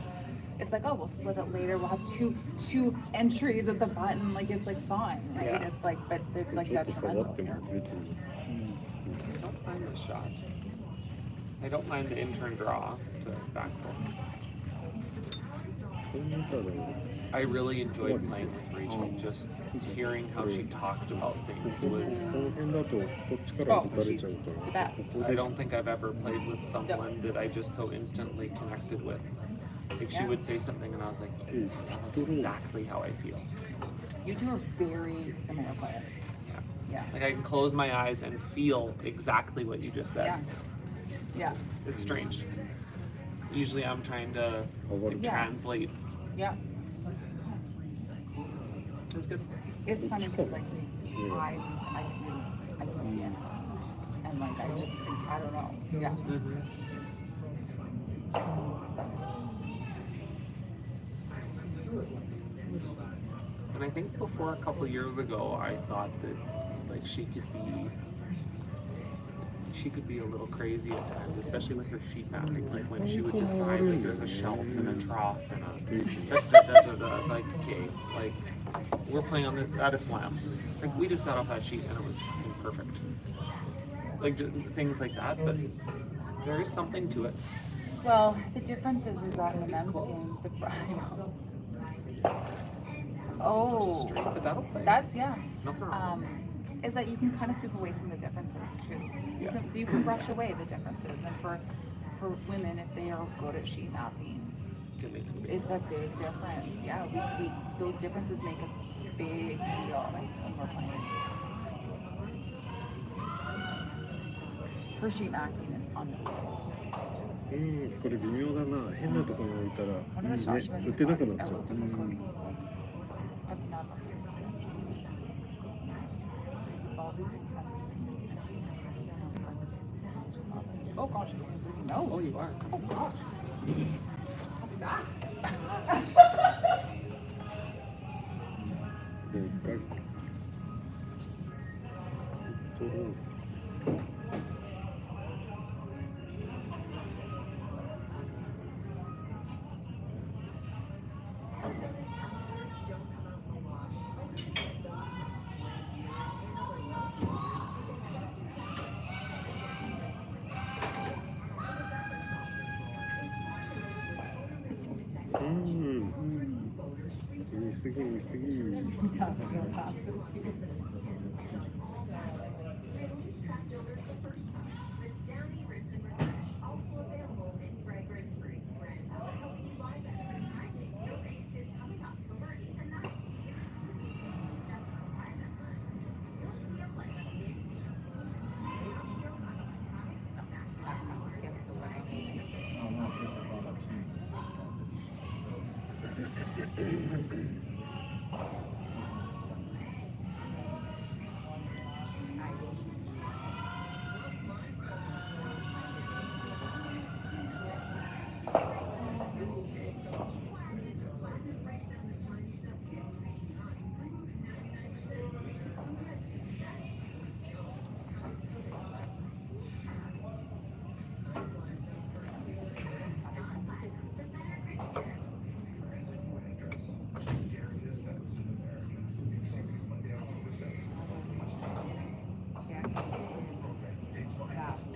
it's like, oh, we'll split it later. We'll have two entries at the button. Like, it's like fine, right? Yeah. It's like, but it's like ちょっと下が detrimental っても here. 別に I don't mind the shot. I don't mind the intern draw to backfill. これ見たら I really enjoyed playing with Rachel. Just hearing how she talked about things そ was. の辺だとこっちから打たれちゃうから she's the best. ここ I で don't think I've ever played with someone that I just so instantly connected with. Like she Yeah. would say something and I was like, yeah, that's exactly how I feel. You two are very similar players. Yeah. Yeah. Like I can close my eyes and feel exactly what you just said. Yeah. Yeah. It's strange. Usually I'm trying to like, Yeah. translate. Yeah. It was good. It's funny because like I and like I just think I don't know. Yeah. Mm-hmm. And I think before a couple years ago, I thought that like she could be a little crazy at times, especially with her sheet mapping. Like when she would decide like there's a shelf and a trough and a da. It's like, okay, like we're playing on at a slam. Like we just got off that sheet and it was fucking perfect. Like things like that, but there is something to it. Well, the difference is that in the It's men's close. game, I know. Oh, Straight, but that'll play. that's yeah. Nothing wrong. Is that you can kind of sweep away some of the differences too. Yeah. You can brush away the differences, and for women, if they are good at sheet mapping, It makes a big it's a big difference. Yeah, we those differences make a big deal when we're playing. Her sheet mapping is unbelievable. これ微妙だな。変なところに置いたら、 One of the shops she 売 went って to なく is なっちゃう。 Aoki. I've never used it. Baldi's and oh gosh, I can't believe he knows. Oh, you are. Oh gosh. I'll be back. でっかい。見すぎ見すぎ。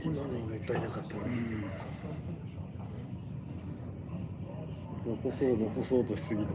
今のもったいなかったね。残そうとしすぎた。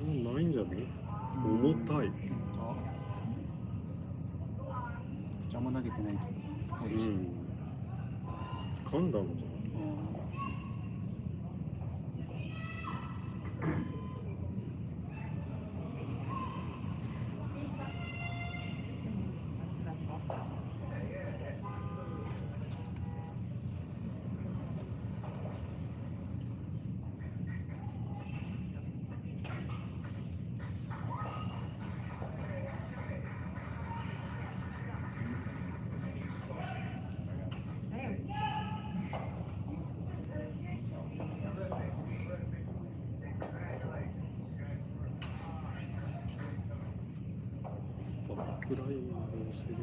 ないんじゃね？重たい。邪魔投げてないと。噛んだのじゃない？バックラインまで押せるよ。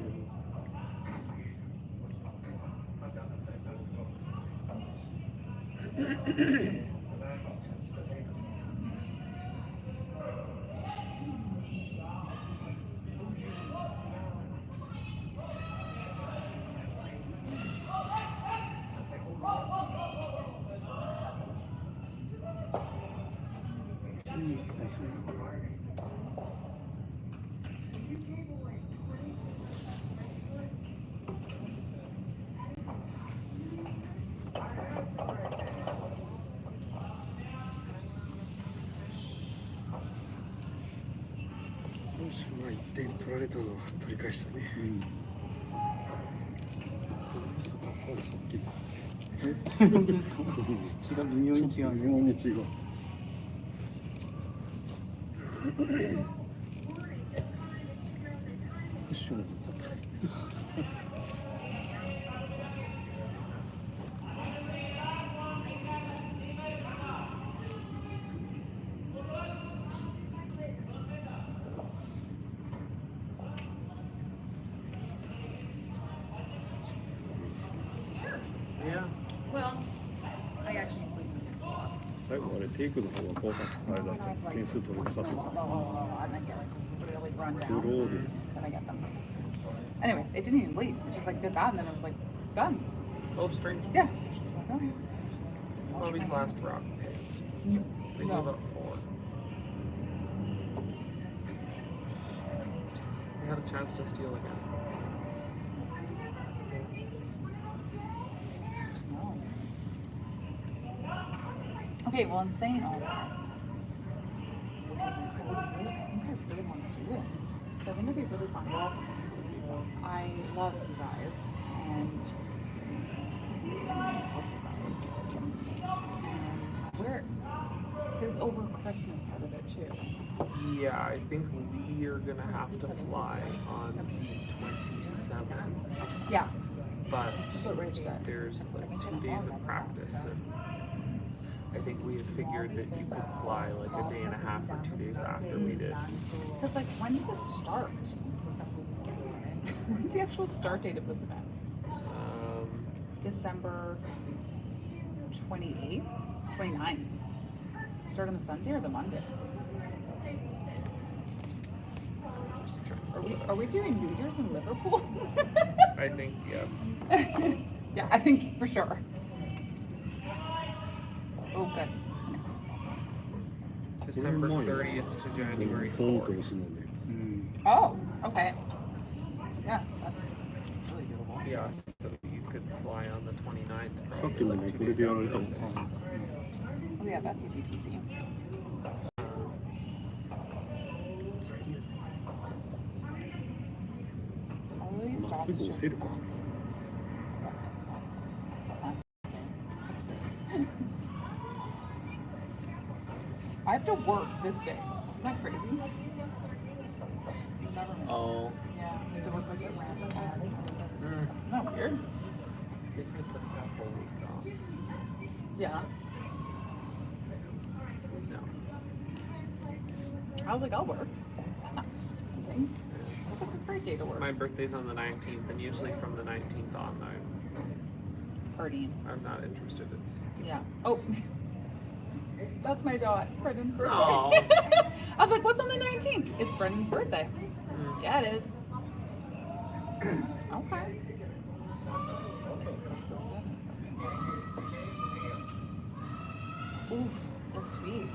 よし、まあ1点取られたのは取り返したね。この人高い、さっきの。本当ですか？違う、微妙に違うんですか？微妙に違う。クッションが硬い。Yeah. 最後あれテイクの方が怖かったさあれだった点数取れなかった blah, blah, blah, blah, and I get like really run ド down. ローで Then I get them. Anyways, it didn't even bleed. It just like did that, and then it was like done. Oh, strange. Yeah. So she was like, okay. So just wash Bobby's my last hand. rock. No. They gave up 4. They had a chance to steal again. No. Okay, well, in saying all that, I think I really want to do it. So I think it'd be really fun. I love you guys, and we're, because it's over Christmas part of it too. Yeah, I think we are gonna have to fly on the 27th, Yeah, but that's what Rich said. there's like 2 days of practice, and I think we had figured that you could fly like a day and a half or 2 days after we did. Because like, when does it start? When's the actual start date of this event? December 28th, 29th. Start on the Sunday or the Monday? Just trying to Are pull we it up. are we doing New Year's in Liverpool? I think yes. Yeah, I think for sure. Oh, good. It's the next one. December 30th to January 本と 4th. 押すのね Oh, okay. Yeah, that's really doable. Yeah, so you could fly on the 29th. さっきもねこれでやられたもん Oh yeah, that's easy peasy. 突っ込め All of these まっす jobs ぐ押 just. せるか I have to work this day. Isn't that crazy? Government. Oh. Yeah, I have to work like the random ad. Mm. Isn't that weird? I think I took that whole week off. Yeah. No. I was like, I'll work. Do some things. It's like a great day to work. My birthday's on the 19th, and usually from the 19th on, Partying. I'm not interested in. Yeah. Oh. That's my dot. Brendan's birthday. Aw. I was like, what's on the 19th? It's Brendan's birthday. Mm. Yeah, it is. Okay. That's the 7th. Oof, that's sweet.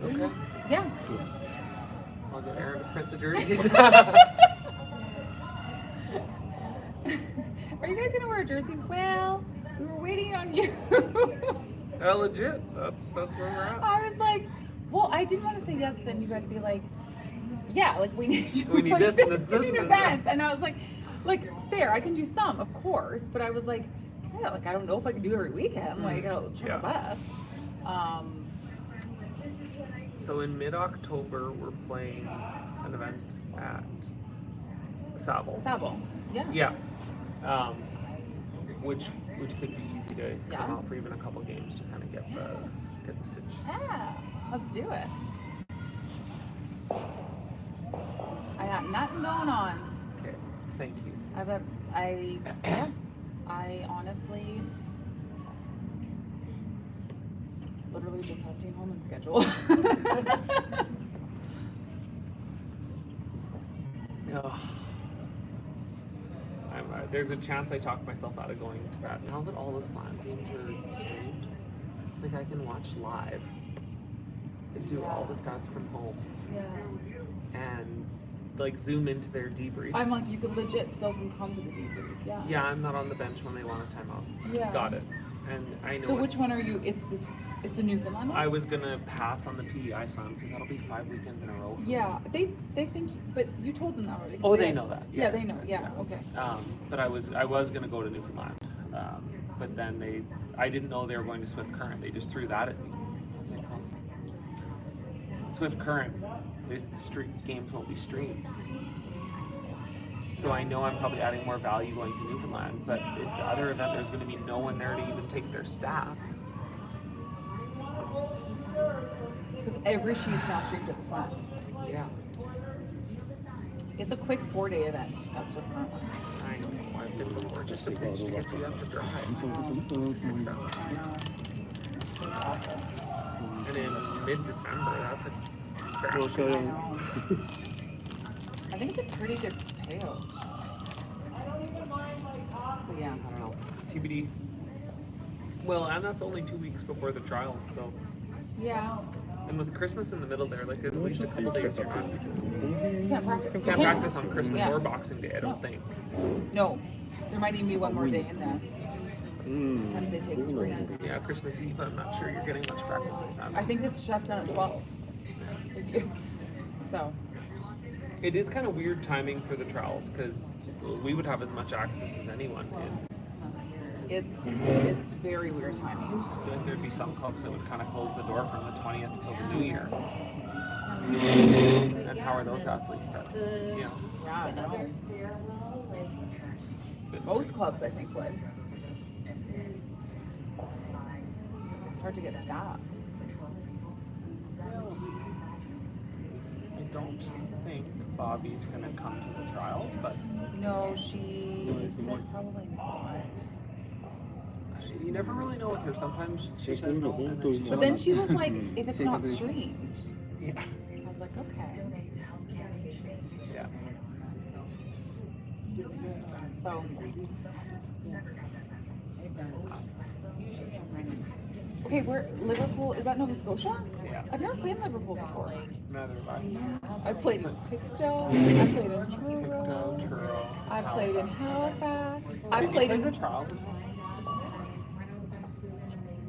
Okay. Yeah. I'll get Aaron to print the jerseys. Are you guys gonna wear a jersey? Well, we were waiting on you. Legit. That's where we're at. I was like, well, I didn't want to say yes. Then you guys be like, yeah, like we need you. We need like, this and this, this doing and that. events, and I was like fair. I can do some, of course, but I was like, yeah, like I don't know if I can do every weekend. Like I'll try my best. So in mid-October, we're playing an event at Sauder. Sabo. Yeah. Yeah. Which could be easy to Yeah. come out for even a couple games to kind of get the stitch. Yeah. Let's do it. I got nothing going on. Okay. Thank you. I honestly literally just have Team Home and schedule. Ugh. There's a chance I talked myself out of going to that. Now that all the slam games are streamed, like I can watch live and do all the stats from home Yeah. and like zoom into their debrief. I'm like, you could legit still can come to the debrief. Yeah. Yeah, I'm not on the bench when they want a timeout. Yeah. Got it. And I know So which one are you? It's the It's a Newfoundland one? I was gonna pass on the PEI slam because that'll be 5 weekends in a row. Yeah, they think, but you told them that already. Oh, they know that. Yeah, they know. Yeah, okay. But I was gonna go to Newfoundland, but then I didn't know they were going to Swift Current. They just threw that at me. I was like, well, Swift Current, the games won't be streamed. So I know I'm probably adding more value going to Newfoundland, but if the other event there's going to be no one there to even take their stats. Because every sheet's now streamed at the slam. Yeah. It's a quick 4-day event. That's what current one. I know. I've been before. Just a bitch to get you up to drive. 6 hours. I know. It's awful. And in mid-December, that's a crash. I know. I think it's a pretty good payout. But yeah. I don't know. TBD. Well, and that's only 2 weeks before the trials, so. Yeah. And with Christmas in the middle there, like there's at least a couple days you Can't practice. can't practice on Christmas Yeah. or Boxing Day, I don't think. No. There might even be one more day in there. Sometimes they take 3. Yeah, Christmas Eve, I'm not sure you're getting much practice on Saturday. I think it shuts down at 12. So. It is kind of weird timing for the trials because we would have as much access as anyone. And It's very weird timing. I feel like there'd be some clubs that would kind of close the door from the 20th till the new year. And how are those athletes fed? Yeah. Yeah, I know. It's- Most clubs, I think, would. It's hard to get staff. I don't think Bobby's going to come to the trials, but No, she said probably not. you never really know with her. Sometimes she says no, and then she But then she was like, if it's not streamed. yeah. I was like, okay. Donate to help candidates face addiction. Yeah. So, okay, we're Liverpool. Is that Nova Scotia? Yeah. I've never played in Liverpool before. Neither have I. I've played in Pictou. I've played in Truro. Pictou, Truro. I've played in Halifax. Did I've you played play in the trials in Halifax?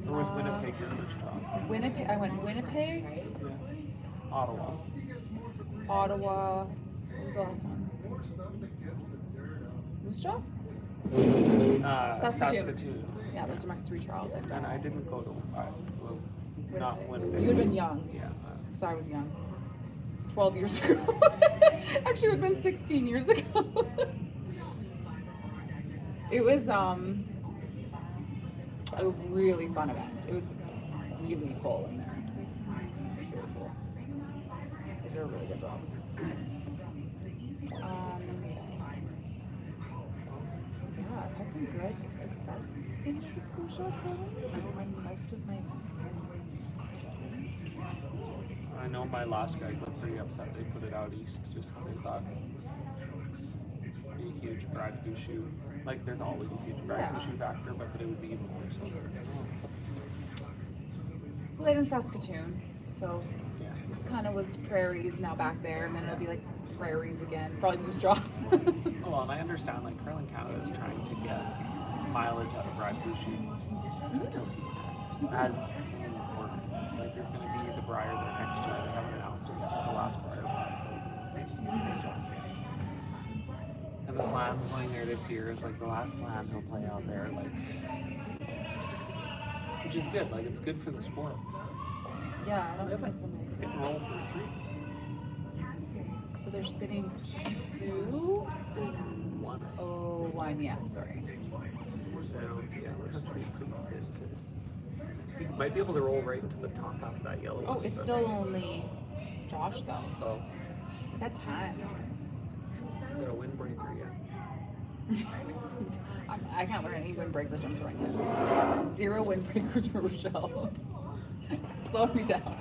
Or was Winnipeg your first trials? Winnipeg. I went Winnipeg, Yeah. Ottawa. Ottawa. What was the last one? Moose Jaw? Saskatoon. Yeah, those are my 3 trials I've And done. I didn't go to, not Winnipeg. You would have been young. Yeah. So I was young. 12 years ago. Actually, it would have been 16 years ago. It was a really fun event. It was really full in there. Really full. They did a really good job. Yeah, I've had some good success in Nova Scotia currently. I won most of my events there. I know my last guys were pretty upset they put it out east just because they thought it'd be a huge Brad Gushu. Like, there's always a huge Brad Yeah. Gushu factor, but it would be even more so. Played in Saskatoon, so Yeah. this kind of was prairies now back there, and then it'll be like prairies again. Probably Moose Jaw. Well, and I understand, like, Curling Canada is trying to get mileage out of Brad Gushu as important. Like, there's going to be the Briar there next year. They haven't announced it yet, but the last Briar plays in St. John's. And the Slam playing there this year is like the last Slam he'll play out there, like, which is good. Like, it's good for the sport. Yeah, I don't think it's in Hit and roll for 3. there. So they're sitting 2? 1. Oh, 1, yeah, I'm sorry. You might be able to roll right into the top half of that yellow. Oh, it's still only Josh though. Oh, We got time. got a windbreaker, yeah. I can't learn any windbreakers from throwing hits. 0 windbreakers for Rochelle. Slow me down.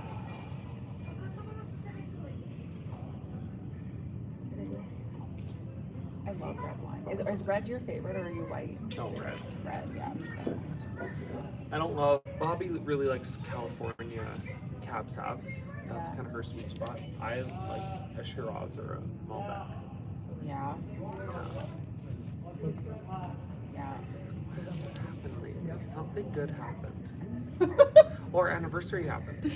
I love red wine. Is red your favorite or are you white? No, red. Red, yeah, I'm the same. I don't love. Bobby really likes California cab sauves. That's Yeah. kind of her sweet spot. I like a Shiraz or a Malbec. Yeah. Yeah. What happened lately? Something good happened. Our anniversary happened.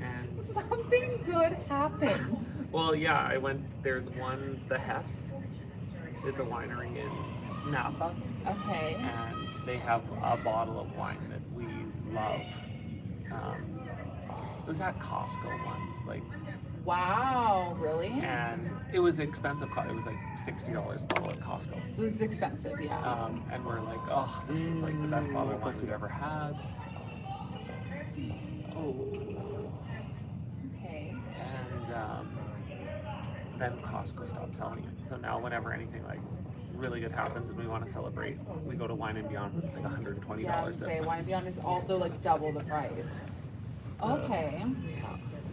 And Something good happened. well, yeah, I went. There's one, the Hess. It's a winery in Napa, Okay. and they have a bottle of wine that we love. It was at Costco once, like, Wow, really? and it was expensive. It was like $60 a bottle at Costco. So it's expensive, yeah. And we're like, oh, this is like the best bottle of wine we've ever had. Oh. Okay. And then Costco stopped selling it. So now whenever anything like really good happens and we want to celebrate, we go to Wine and Beyond. It's like $120. Yeah, I would say Wine and Beyond is also like double the price. Okay.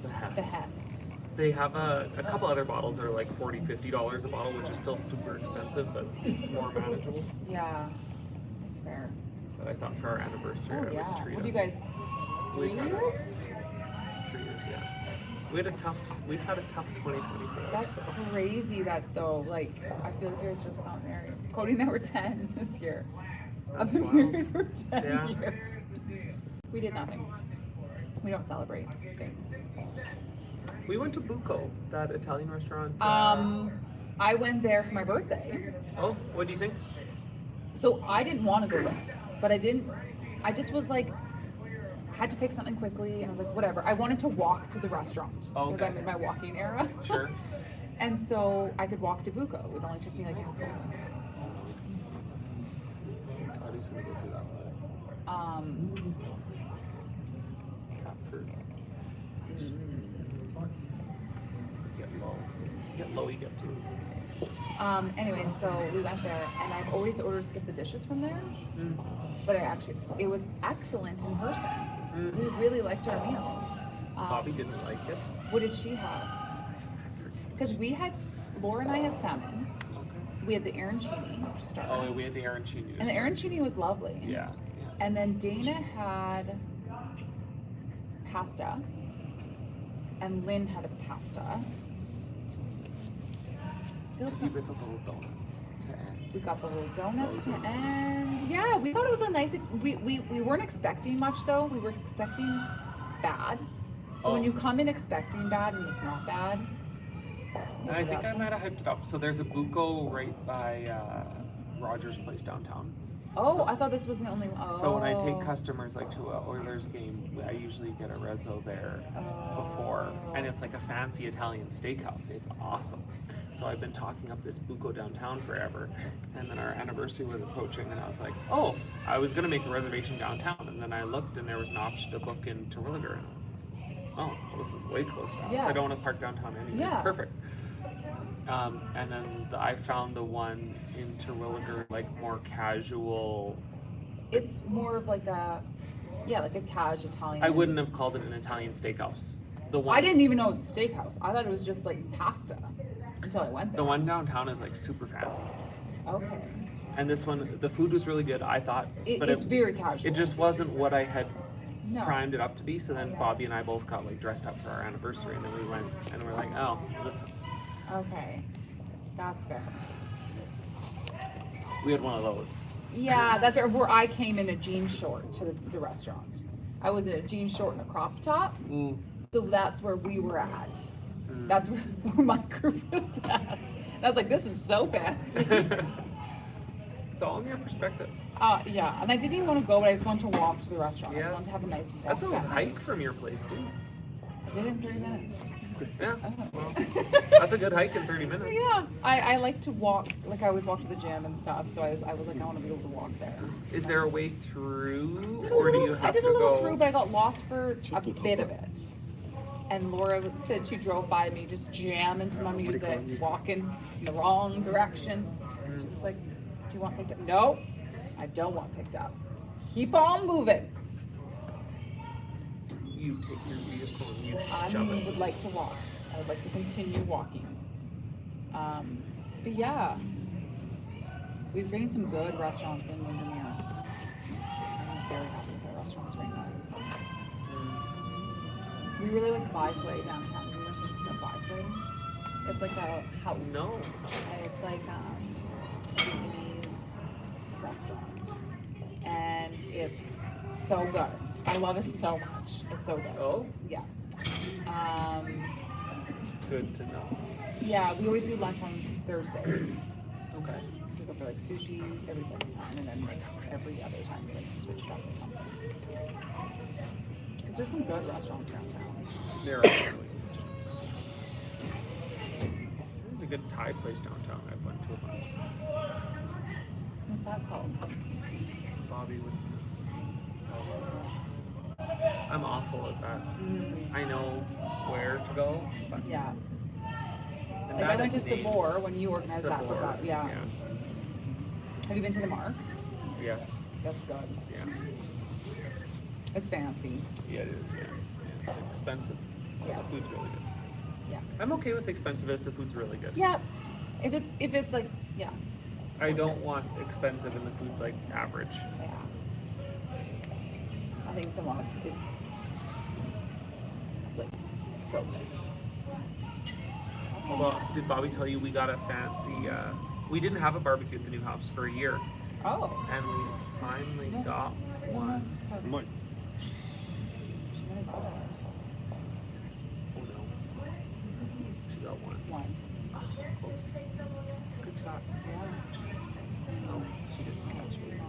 The The Hess. They have a couple other bottles that are like $40, $50 a bottle, which is still super expensive, but more manageable. Yeah. That's fair. But I thought for our anniversary, Oh I yeah. would treat What do you us. guys? 3 We've had years? 3 years, yeah. We've had a tough 2024. That's so. crazy that though, like, I feel like you guys just got married. Cody and I were 10 this year. I've That's been wild. married for 10 Yeah. years. We did nothing. We don't celebrate things. We went to Buco, that Italian restaurant. I went there for my birthday. Oh, what do you think? So I didn't want to go there, but I just was like, had to pick something quickly, and I was like, whatever. I wanted to walk to the restaurant Oh, because okay. I'm in my walking era. Sure. And so I could walk to Buco. It only took me like half an hour. I thought he was going to go through that way. Catford. Get low, you get to. Anyway, so we went there, and I've always ordered skip the dishes from there. But it was excellent in person. We really liked our meals. Bobby didn't like it. What did she have? Because Laura and I had salmon. We had the arancini to start. Oh, we had the arancini. And the arancini was lovely. Yeah. And then Dana had pasta. And Lynn had a pasta. Did you get the little donuts to end? We got the little donuts to end. Yeah, we thought it was a nice. We weren't expecting much though. We were expecting bad. So when you come in expecting bad and it's not bad. And I think I might have hyped it up. So there's a Buco right by Rogers Place downtown. Oh, I thought this was the only one. Oh. So when I take customers like to a Oilers game, I usually get a rezzo there before, and it's like a fancy Italian steakhouse. It's awesome. So I've been talking up this Buco downtown forever, and then our anniversary was approaching, and I was like, oh, I was gonna make a reservation downtown, and then I looked, and there was an option to book in Terwilliger. Oh, well, this is way closer. Yeah. So I don't want to park downtown anyways. Yeah. Perfect. And then I found the one in Terwilliger, like more casual. It's more of like a cash Italian. I wouldn't have called it an Italian steakhouse. The one I didn't even know it was a steakhouse. I thought it was just like pasta until I went there. The one downtown is like super fancy. Okay. And this one, the food was really good, I thought. It's very casual. It just wasn't what I had No. primed it up to be. So then Bobby and I both got like dressed up for our anniversary, and then we went and we're like, oh, this. Okay. That's fair. We had one of those. Yeah, that's where I came in a jean short to the restaurant. I was in a jean short and a crop top. So that's where we were at. That's where my group was at. And I was like, this is so fancy. It's all in your perspective. Yeah, and I didn't even want to go, but I just wanted to walk to the restaurant. I just Yeah. wanted to have a nice walk. That's a that hike night. from your place too. I did it in 30 minutes. Yeah. Oh. Well, that's a good hike in 30 minutes. Yeah, I like to walk, like I always walk to the gym and stuff, so I was like, I want to be able to walk there. Is there a way through, I did a or do little- you have I did to a little go? through, but I got lost for a bit of it. And Laura said she drove by me just jamming to my music, walking in the wrong direction. She was like, do you want picked up? No, I don't want picked up. Keep on moving. You take your vehicle and you I shove it. would like to walk. I would like to continue walking. But yeah, we're getting some good restaurants in Windermere. I'm very happy with our restaurants right now. We really like Byflay downtown. You know Byflay? It's like a house. No. And it's like a Vietnamese restaurant. And it's so good. I love it so much. It's so good. Oh, Yeah. good to know. Yeah, we always do lunch on Thursdays. Okay. We go for like sushi every second time, and then like every other time we like switch it up with something. Because there's some good restaurants downtown. There are really good restaurants. There's a good Thai place downtown. I've went to a bunch. What's that called? Bobby would. I'm awful at that. I know where to go, but Yeah. I'm Like I bad went to at names. Sabor when you organized that for Sabor, that. Yeah. Have you been to the Mark? Yes. That's good. Yeah. It's fancy. Yeah, it is. Yeah. Yeah. It's expensive. But Yeah. The food's really good. Yeah. I'm okay with expensive if the food's really good. Yeah. If it's like yeah. I don't want expensive and the food's like average. Yeah. I think the Mark is like so good. Although, did Bobby tell you we got a fancy? We didn't have a barbecue at the new house for a year, Oh. and we finally No. got one. うまい She really got it. Oh no, she got one. One. Oh, close. Good shot. Yeah. No, she didn't catch it.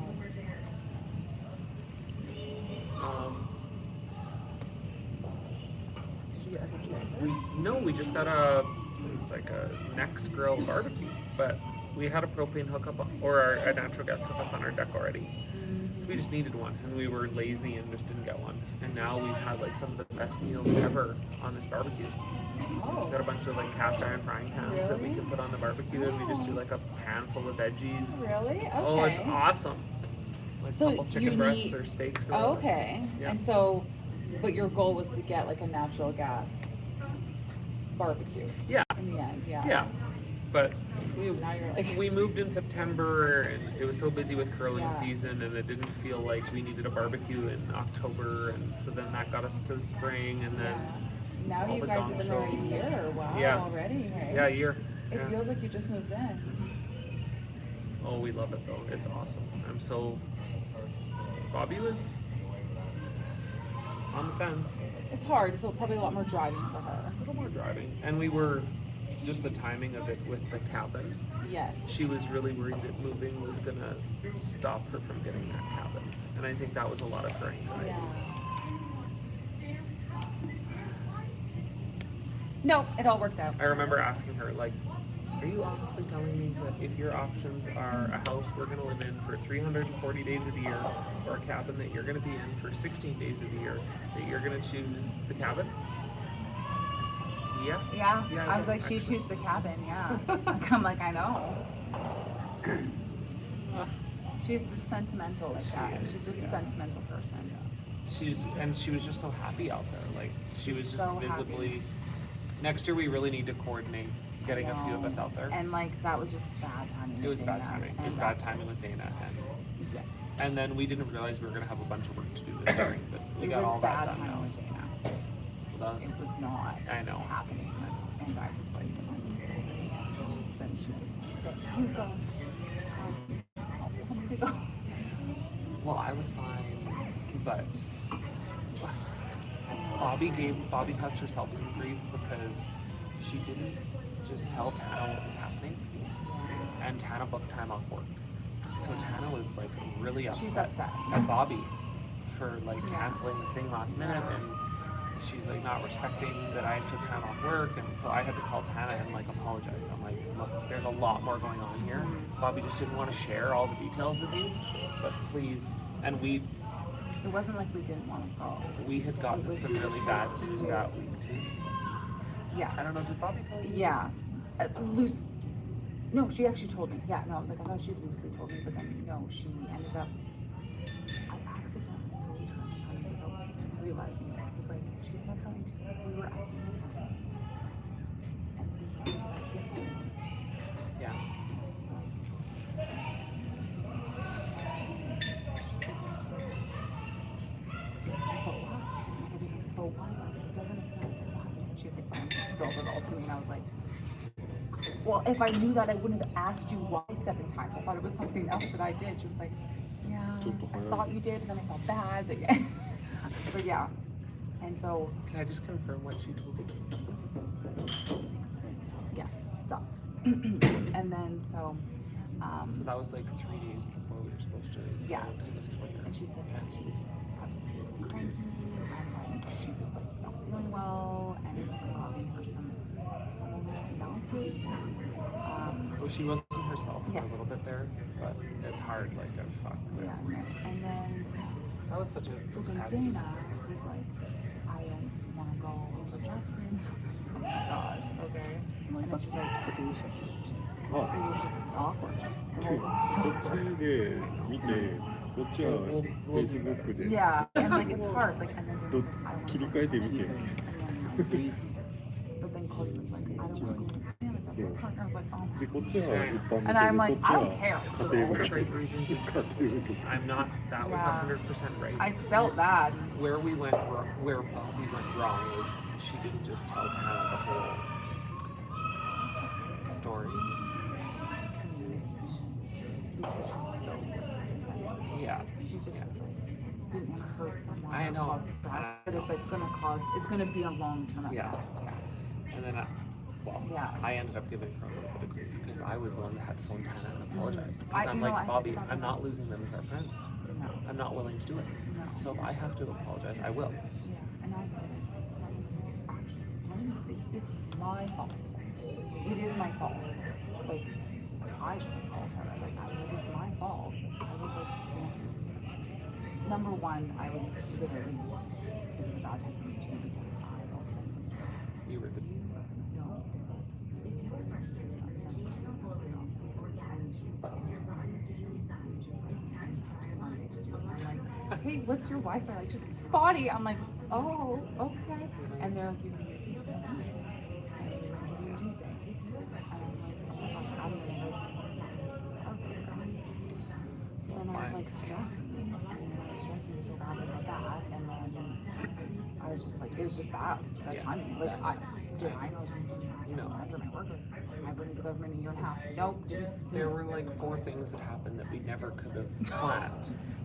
Did you get like a chicken? We just got it was like a Next Grill barbecue, but we had a propane hookup or a natural gas hookup on our deck already. We just needed one, and we were lazy and just didn't get one. And now we've had like some of the best meals ever on this barbecue. Oh. We've got a bunch of like cast iron frying pans that we Really? can put on the barbecue, and we just do like a pan full of veggies. Really? Okay. Oh, it's awesome. Like So a couple you chicken breasts need- or steaks. Or Oh, whatever. okay. Yeah. And so, but your goal was to get like a natural gas barbecue Yeah, in the end, yeah. yeah. But Now you're like, we moved in September, and it was so busy with curling Yeah. season, and it didn't feel like we needed a barbecue in October, and so then that got us to the spring, and then yeah. Now all you the guys gong have been there a show. year. Wow, Yeah. already, right? yeah, a year. It Yeah. feels like you just moved in. Oh, we love it though. It's awesome. I'm so. Bobby was on the fence. It's hard, so probably a lot more driving for her. A little more driving, and we were just the timing of it with the cabin. Yes. She was really worried that moving was gonna stop her from getting that cabin, and I think that was a lot of her anxiety. Yeah. No, it all worked out. I remember asking her, like, are you honestly telling me that if your options are a house we're going to live in for 340 days of the year or a cabin that you're going to be in for 16 days of the year, that you're going to choose the cabin? Yeah. Yeah. Yeah, I was like, actually. she chose the cabin, yeah. Like, I'm like, I know. She's just sentimental like that. is, She's just yeah. a sentimental person. She was just so happy out there. Like, she She's was just so visibly. happy. Next year, we really need to coordinate getting a few of us out there. And like that was just bad timing. It was with bad Dana. timing. It was And, bad timing with Dana, Yeah. and then we didn't realize we were gonna have a bunch of work to do this spring, but we It got was all bad that done timing now. with So Dana. that was- It was not I know. happening. And I was like, I'm sorry. Then she was like, you go. I want me to go. Well, I was fine, but Bobby caused herself some grief because she didn't just tell Tana what was happening, and Tana booked time off work. So Tana was like really upset, She's upset. at Bobby for like Yeah. canceling this thing last minute, and she's like not respecting that I took time off work, and so I had to call Tana and like apologize. I'm like, look, there's a lot more going on here. Bobby just didn't want to share all the details with you, but please. And we It wasn't like we didn't want to go. had gotten It was some really bad supposed to news do. that week too. I Yeah. don't know, did Bobby tell you? Yeah. Loose. No, she actually told me. Yeah, no, I was like, I thought she loosely told me, but then no, she ended up. I accidentally told her to tell me without realizing it. It was like she said something to me. We were at Dina's house, and we went to that dip room. Yeah. It was like, she said something like, but why? It doesn't make sense. But why? And she like finally spilled it all to me, and I was like, well, if I knew that, I wouldn't have asked you why 7 times. I thought it was something else that I did. She was like, yeah, I thought you did, but then I felt bad. But yeah. But yeah, and so Can I just confirm what she told you? yeah, so and then so So that was like 3 days before we were supposed to Yeah. go to the swingers. and she said that she was absolutely cranky and like she was like not feeling well and it was like causing her some hormonal imbalances. Well, she wasn't herself for Yeah. a little bit there, but it's hard, like, fuck. Yeah, and then That was such a so then sad Dana was like, I don't want to go for Justin. Oh my god, okay. And then she's like, ことでしたっけ it あ was just awkward. こっちで見てこっちは Facebook で Yeah, and like it's hard. Like, and then Dana's ど like, I don't want 切 to り go 替えてみて and then but then Cody was like, I don't want to go with Dana, that's your partner. I was like, oh で my こっちは一般向 And I'm け like, でこ I っ don't ち care. は for 家庭 all 向 the け right reasons. 家庭向け I'm not, that was Yeah. 100% right. I felt bad. Where we went wrong, where Bobby went wrong was she didn't just tell Tana the whole story. Because she's so Yeah. she just Yeah. was like, didn't want to hurt someone I or know. cause stress, but it's like it's gonna be a long-term Yeah. effect. Yeah. And then, Yeah. I ended up giving her a little bit of grief because I was the one that had to phone Tana and apologize. Because I- I'm you know, I like, said Bobby, to Bobby, I'm not losing them as our friends. No. I'm not willing to do it. No. So if I have to apologize, I will. Yeah, and also it's actually it's my fault. It is my fault. Like I should have called her. Like I was like, it's my fault. Like, I was like, number one, I was literally it was a bad time for me too because I also You were the. no. Like, hey, what's your Wi-Fi? Like, she's like, spotty. I'm like, oh, okay. And they're giving me Tuesday. And I'm like, oh my gosh, how do you know So then I was like stressing, and then I was stressing so badly about that, and then I was just like, it was just bad, that Yeah. timing. Like, I know, No. after my work, I've been in the government a year and a half. Nope, didn't. There were like 4 things that happened that we never could have planned.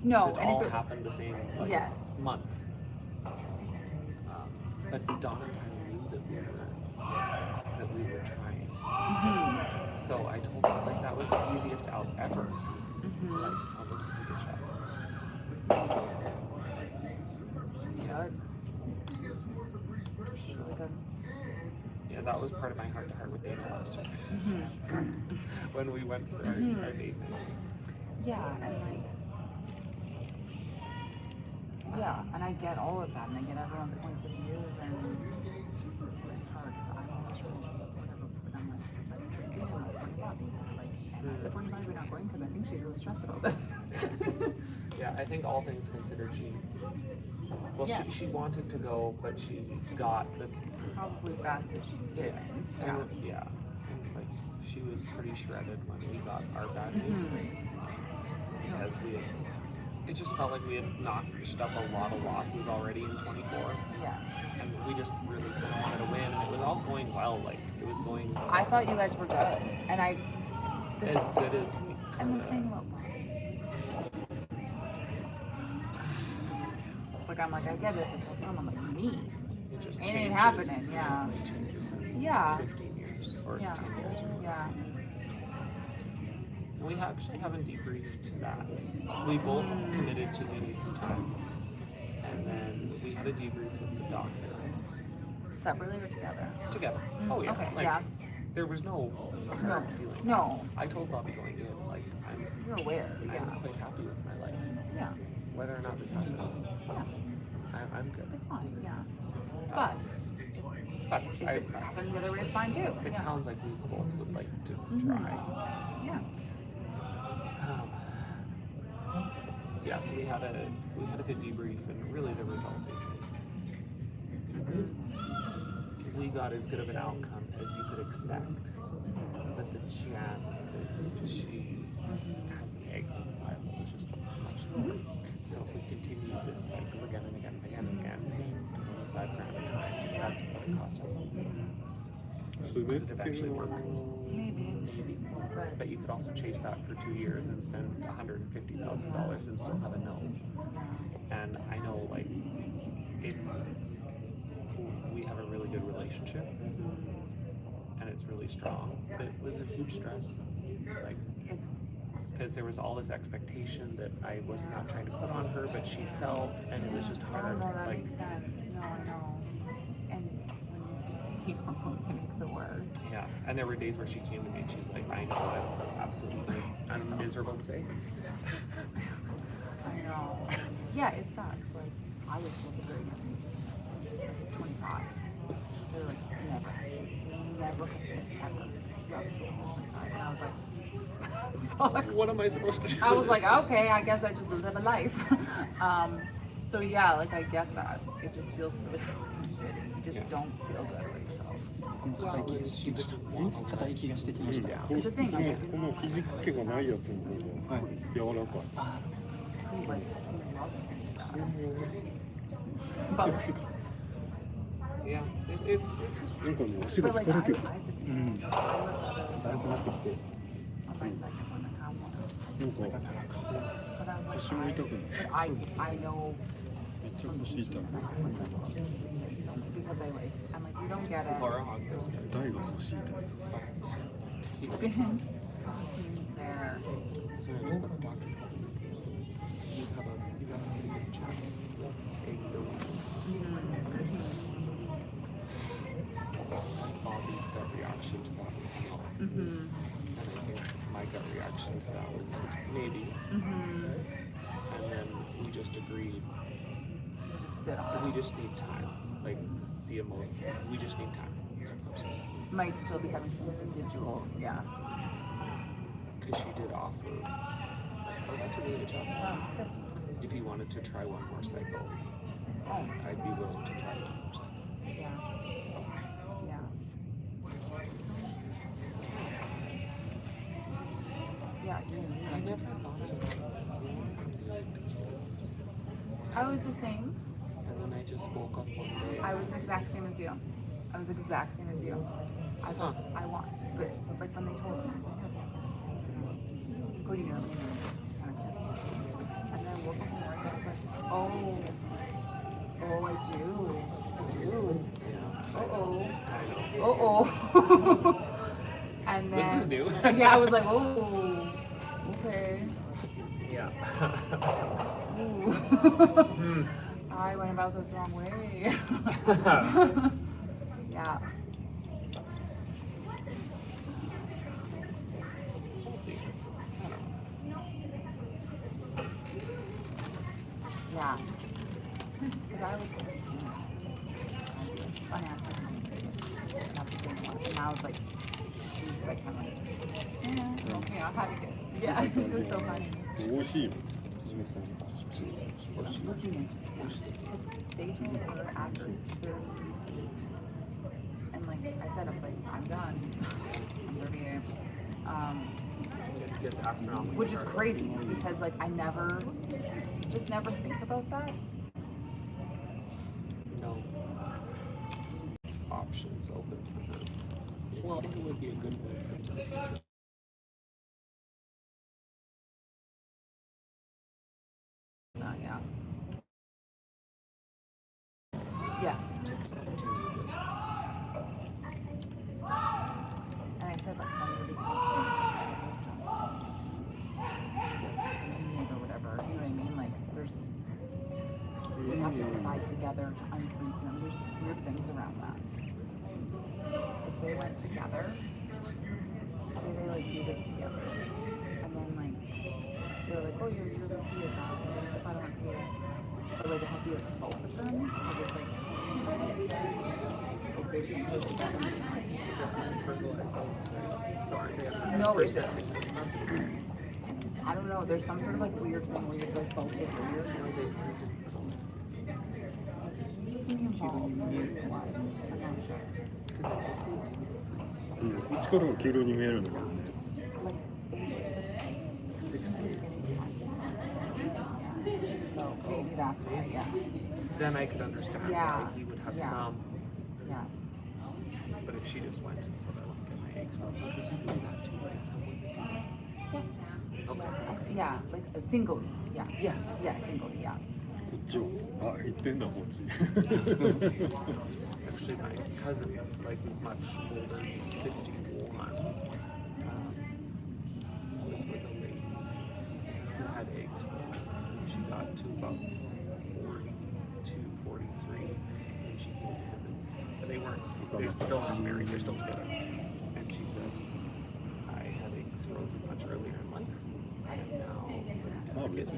No, that and all if it, happened the same like, Yes. month. But Dawn and I knew that we were trying. Mhm. So I told her like that was the easiest out ever. Mhm. Like, oh, this is a good shot. It's good. It's really good. Yeah, that was part of my heart-to-heart with Dana last year Mhm. when we went for our date night. Yeah, and like, yeah, and I get all of that, and I get everyone's points of views, and it's hard because I'm always trying to support everyone, but I'm like, Dana was supporting Bobby, like, and I'm supporting Bobby not going because I think she's really stressed about this. Yeah, I think all things considered, well, Yeah. she wanted to go, but she got the Probably best that she did. yeah, yeah. And like she was pretty shredded when we got our bad news because it just felt like we had notched up a lot of losses already in 24, Yeah. and we just really kind of wanted to win, and it was all going well. Like it was going I thought you guys were good, and I. as good as we And the could. thing about like I'm like I get it. It's like someone like me. It just It ain't changes. happening, yeah. It changes in Yeah. 15 years or Yeah. 10 years. Yeah. We actually haven't debriefed that. We both committed to we need some time. And then we had a debrief with the doctor Separately or together? together. Mm, Oh yeah. okay, Like, yeah. there was no No. hard feeling. No. I told Bobby going in, like, You're aware. I'm Yeah. quite happy with my life. Yeah. Whether or not this happens, Yeah. I'm good. It's fine. Yeah. But But if it happens the other way, it's fine too. it Yeah. sounds like we both would like to Mhm. try. Yeah. Yeah, so we had a good debrief, and really the result is we got as good of an outcome as you could expect. But the chance that she has an egg that's viable is just much lower. So if we continue this cycle again and again and again and again, to lose $5,000 a time, because that's what it cost us. 全 Could it て eventually の work? Maybe. But But you could also chase that for 2 years and spend $150,000 and still have a no. And I know, like, if we have a really good relationship Mm-hmm. and it's really strong, but it was a huge stress. Like, It's because there was all this expectation that I was not trying to put on her, but she felt, and it was just hard. Oh no, that like, makes sense. No, I know. And when you hormones, it makes it worse. yeah. And there were days where she came to me and she's like, I know I'm absolutely, I'm miserable today. I know. Yeah, it sucks. Like I was with a very young age, 25. They're like, never have kids. Never have kids ever. You have so 25. And I was like, sucks. What am I supposed to do? I was with like, this? okay, I guess I just live a life. So yeah, like I get that. It just feels really fucking shitty. You just Yeah. don't feel good about yourself. 硬い気がしてきました。硬い気がしてきました。この It's a thing, like, この肘掛けがないやつの方が柔らかい。あ Who, like, who loves things like that? そうい But うことか。 Yeah, it just, なんかね、足が But 疲 like れてる。 I said to う you, ん。 I would rather だるくなってきて。 on my second one than have one. なんか But I was like, 足も痛くない。 but I know めっちゃ腰痛い。 so because I'm like, you don't get it. Laura Hogg goes good. 台が腰痛い。 You've been fucking there. So I was what the doctor told us. You have a pretty good chance of getting the Bobby's gut reaction to that was no. Mm-hmm. And I think my gut reaction to that was maybe. Mm-hmm. And then we just agreed To just sit on we it. just need time. Like the emotion, we just need time to process. Might still be having some residual, yeah. Because she did offer, oh, that's a really good job. So, If you wanted to try one more cycle, oh, I'd be willing to try one more cycle. yeah. Yeah. Yeah, I you. never thought I wanted kids. I was the same. And then I just woke up one day. I was the exact same as you. I was the exact same as you. I was like, I want, but like when they told me, what do you know? Kind of kids. And then I woke up in the morning and I was like, oh, I do. Yeah. Uh-oh. I know. Uh-oh. And then, This is new. yeah, I was like, oh, okay. Yeah. Ooh. I went about this the wrong way. Yeah. We'll see. I don't know. Yeah. Because I was and I was like, she's like, kind of like, yeah, okay, I'll have it. Yeah, this is so funny. 美味しいよ。 She's looking into it. Because they told her after 38. And like I said, I was like, I'm done. I'm 38. Gets astronomical. Which is crazy because like I never think about that. No options open for her. Well, it would be a good move for the future. Yeah. Yeah. To continue this. And I said like when there becomes things like union or whatever, you know what I mean? Like there's we have to decide together to unfreeze them. There's weird things around that. If they went together, say they like do this together, and then like they're like, oh your fee is up, and if I don't want to pay it, but like it has to be like both of them because it's like oh, they can do it together. No, it's I don't know. There's some sort of like weird thing where you like both get yours. He's gonna be involved. So maybe why? I'm not sure. うん、こっちからも黄色に見えるんだけど。 It's like they so maybe that's why. Yeah. Then I could understand Yeah. why he would have Yeah. some. Yeah. But if she just went and said, I want to get my eggs frozen, because you do that too, right? Some women do that. Yeah. Okay. Yeah, like a single. Yeah. Yes. Yeah, single. Yeah. っちをあ行ってんだこっち Actually, my cousin, like, who's much older, he's 51, was with a lady who had eggs for her. She got to about 42, 43, and she came to him and said, but they're still not married, they're still together. And she said, I had eggs frozen much earlier in life, and now I have kids.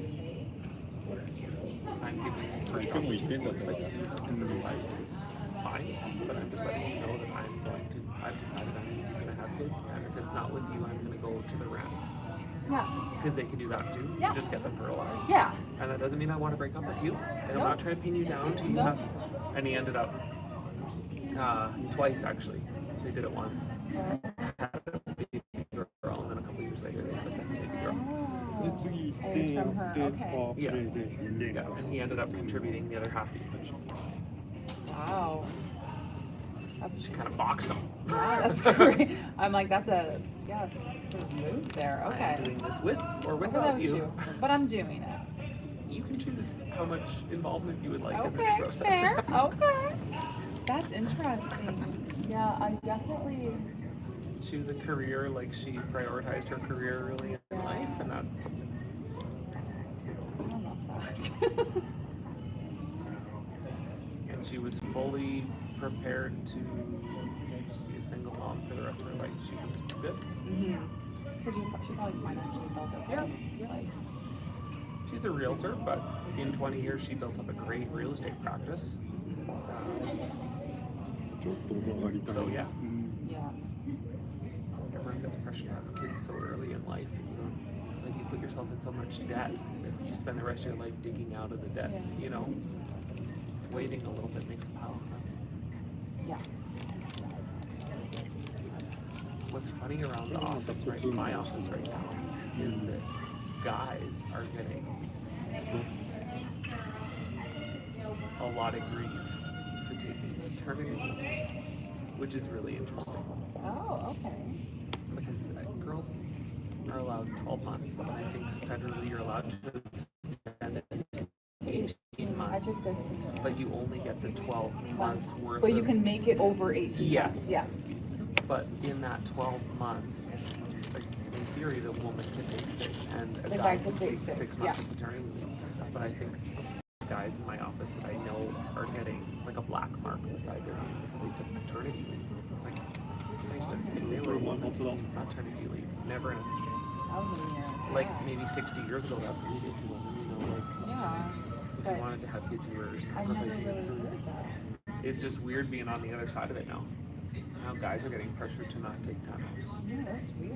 I'm giving you first opportunity, like, and realized it's fine, but I'm just letting you know that I've decided I'm going to have kids, and if it's not with you, I'm going to go to the ramp. Yeah. Because they can do that too. Yeah. Just get them fertilized. Yeah. And that doesn't mean I want to break up with you. And No. I'm not trying to pin you down to you. No. And he ended up twice actually. So they did it once. Had a baby girl, and then a couple years later they had a second baby girl. で次1 Oh, 点 it's や from っ her. て Okay. パワープレイで2点 Yeah. か And he ended up contributing the other half of the equation. Wow. That's She kind of boxed him. wow, that's great. I'm like, that's a sort of move there. I'm Okay. doing this with or without you. But I'm doing it. You can choose how much involvement you would like in this Okay, process. fair. Okay. That's interesting. Yeah, I definitely. She was a career, like she prioritized her career really in life, and that I don't know that. and she was fully prepared to just be a single mom for the rest of her life. She was good. Because she probably financially felt okay. Yeah. Like, She's a realtor, but in 20 years she built up a great real estate practice. ちょっと上がりたい So yeah, yeah. everyone gets pressure to have kids so early in life. You know, like you put yourself in so much debt that you spend the rest of your life digging out of the debt. Yeah. You know, waiting a little bit makes a pile of sense. Yeah. What's funny around the office my office right now is that guys are getting a lot of grief for taking maternity leave, which is really interesting Oh, okay. because girls are allowed 12 months, and I think federally you're allowed to extend it to 18 I months, took 15. but you only get the 12 months worth But you of, can make it over 18 Yes. months. Yeah. but in that 12 months, like, in theory, the woman can take 6, and a The guy guy can could take take 6 6, months yeah. of paternity leave. But I think guys in my office that I know are getting like a black mark beside their name because they took maternity leave. It's like, nice to, if they were a woman, maternity leave, never in a, That was a year. like Yeah. maybe 60 years ago, that's what we did to women, you know, like, Yeah. if But you wanted to have kids, you were I never sacrificing really your career. heard that. It's just weird being on the other side of it now. Now guys are getting pressured to not take time off. Yeah, that's weird.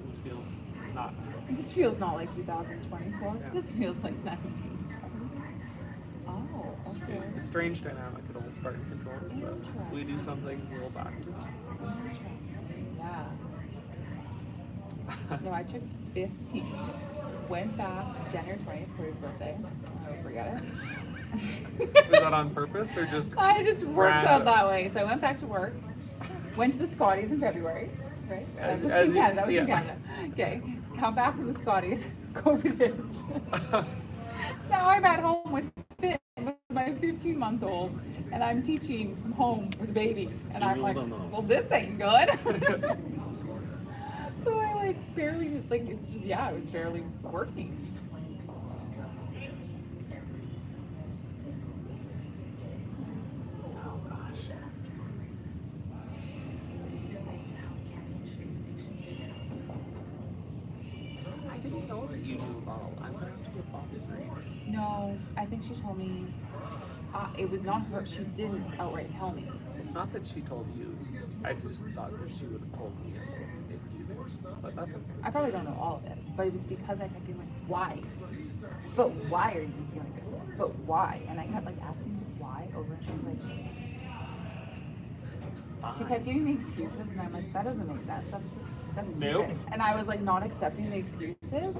This feels not. This feels not like 2024. Yeah. This feels like 19. Oh, okay. A strange dynamic at old Spartan controllers, but we do some things a little backwards. Interesting. Yeah. No, I took 15. Went back January 20th for his birthday. I'll never forget it. Was that on purpose or just? I just worked out random? that way. So I went back to work. Went to the Scotties in February. Right? As- I was as in you- Canada. I was in yeah. Canada. Okay. Come back from the Scotties. COVID hits. Now I'm at home with my 15-month-old, and I'm teaching from home with a baby, and I'm like, well, this ain't good. So I like barely, like, it's just, yeah, I was barely working. 20 people to tell you every single day. Oh gosh. That's the crisis. Donate to help campaigns face addiction. I didn't know that you knew about all. I'm gonna have to get Bobby's read. No, I think she told me, it was not her, she didn't outright tell me. It's not that she told you. I just thought that she would have told me if you did. But that's okay. I probably don't know all of it, but it was because I kept being like, why? But why are you feeling good? But why? And I kept like asking why over, and she was like, she kept giving me excuses, and I'm like, that doesn't make sense. That's Nope. stupid. And I was like not accepting the excuses,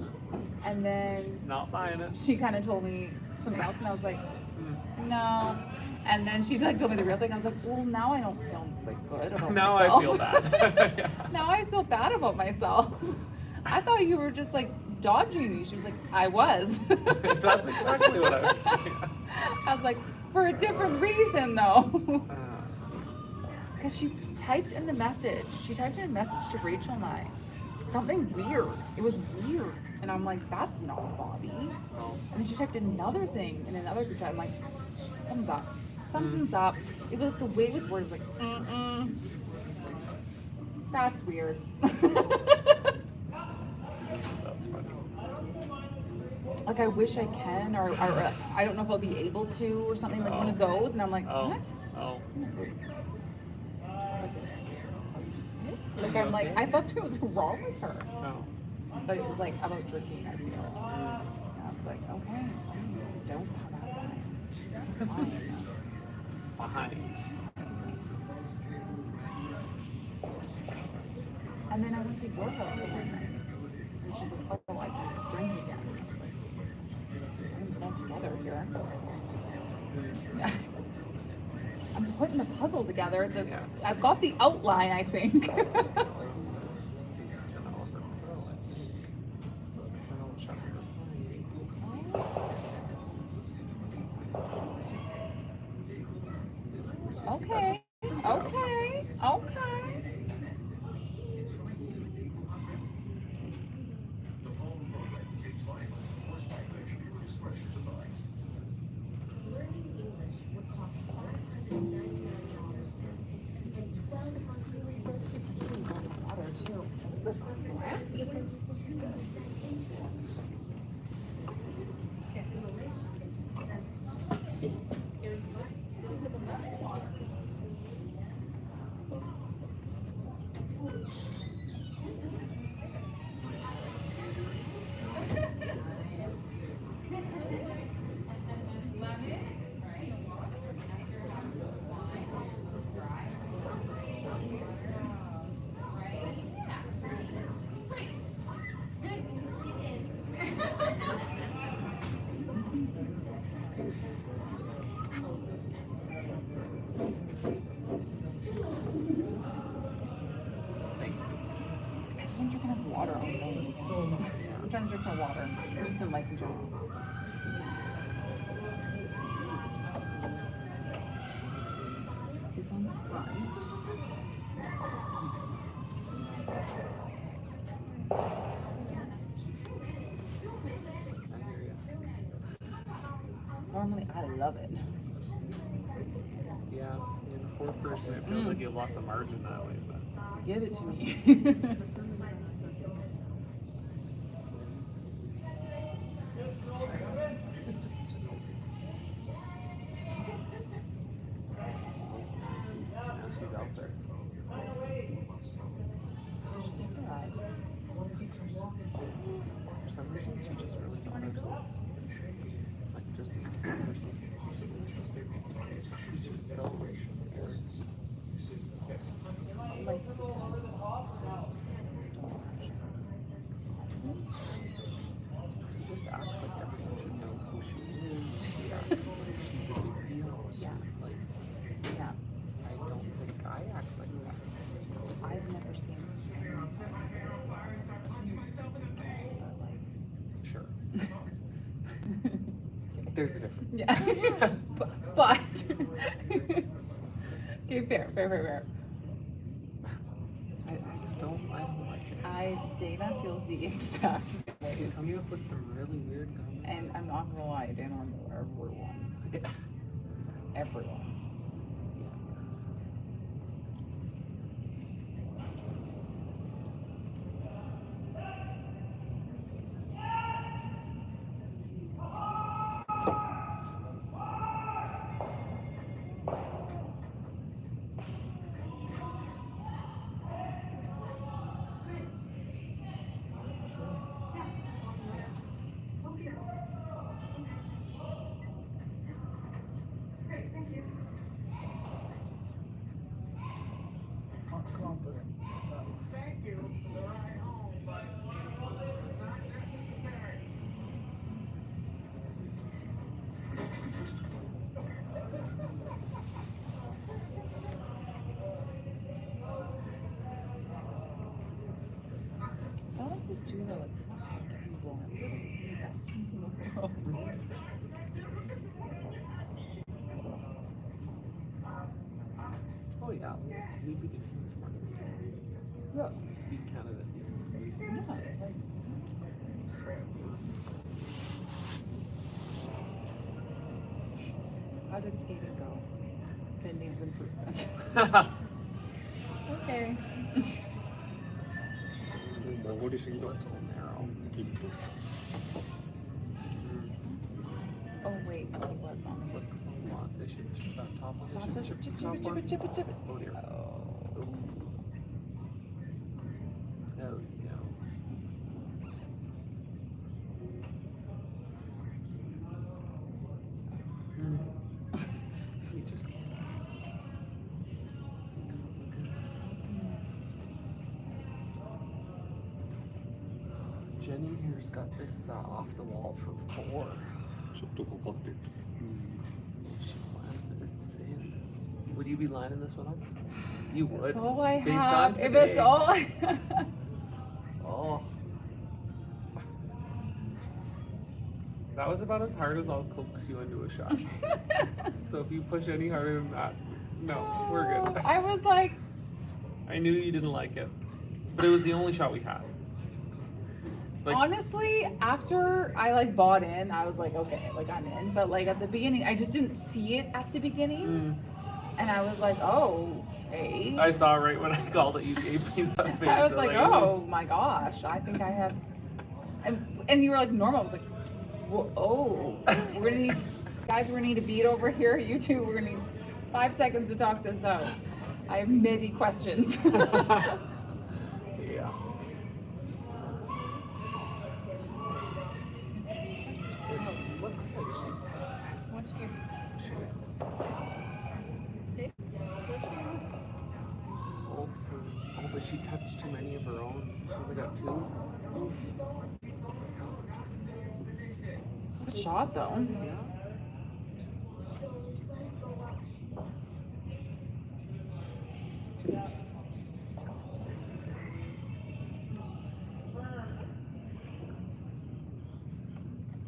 and then Not buying it. she kind of told me something else, and I was like, no. And then she like told me the real thing. I was like, well, now I don't feel like good about Now myself. I feel bad. Yeah. Now I feel bad about myself. I thought you were just like dodging me? She was like, I was. That's exactly what I was doing. I was like, for a different reason though. Uh, Because she typed in a message to Rachel and I. Something weird. It was weird. And I'm like, that's not Bobby. no. And then she typed another thing in another group chat. I'm like, something's up. Something's up. It was the way it was worded, like, that's weird. That's funny. Like, I wish I can, or I don't know if I'll be able to, or something, like one of those. And I'm like, Oh. what? Oh. Like, I'm like, I thought something was wrong with her. Oh. But it was like about drinking, I feel. And I was like, okay, fine. Don't come out fine. Fine. And then I went to your house the one night. And she's like, oh, I can drink again. I was like, it's all together here. Yeah. I'm putting the puzzle together. It's a, Yeah. I've got the outline, I think. Okay. Okay. Okay. The following program contains violence and coarse language. Viewer discretion is advised. Learning English would cost $599 and 12 monthly Sauder too. I just don't drink enough water on my own. I'm trying to drink more water. I just didn't like in general. It's on the front. Normally, I love it. Yeah, in the fourth person, it feels like you have lots of margin that way. But Give it to me. she's out there. For some reason, she just really bothers me. Like, just this person. She's just so weird. Like, She just acts like everyone should know who she is. She acts like she's a big deal. Yeah. Like, yeah, I don't think I act like that. I've never seen. Sure. There's a difference. Yeah. but okay, fair. I just don't like it. Dana feels the exact same way She as comes you. up with some really weird comments. And I'm not gonna lie, Dana on everyone. Everyone. It's not like these two are like evil. Best teams in the world. Oh yeah, we beat the team this morning. Yeah. Beat Canada. How did skating go? That needs improvement. Okay. 潜りすぎだ。 Little narrow. きっと。 Oh wait, no, he was on the Looks a lot. They should chip that top one. Stop, They chip, should chip, chip the top chip it, chip it, chip it, chip it. one. Oh dear. Oh. Oh no. You just can't. Make something good. Jenny here's got this off the wall for 4. ちょっとかかってる。 If she lands it, it's thin. Would you be lining this one up? You would. That's all I Based have. on If today. it's all I have. Oh. That was about as hard as I'll coax you into a shot. So if you push any harder than that, no, we're good. I was like, I knew you didn't like it, but it was the only shot we had. Like, honestly, after I like bought in, I was like, okay, like I'm in. But like at the beginning, I just didn't see it at the beginning. And I was like, oh, okay. I saw right when I called it, you gave me that face. I was like, oh my gosh, I think I have. And you were like, normal. I was like, whoa, oh, we're gonna need, guys, we're gonna need a beat over here. You two, we're gonna need 5 seconds to talk this out. I have many questions. Yeah. It looks like she's What's here? she's oh, but she touched too many of her own. She only got 2. Good shot though. Yeah.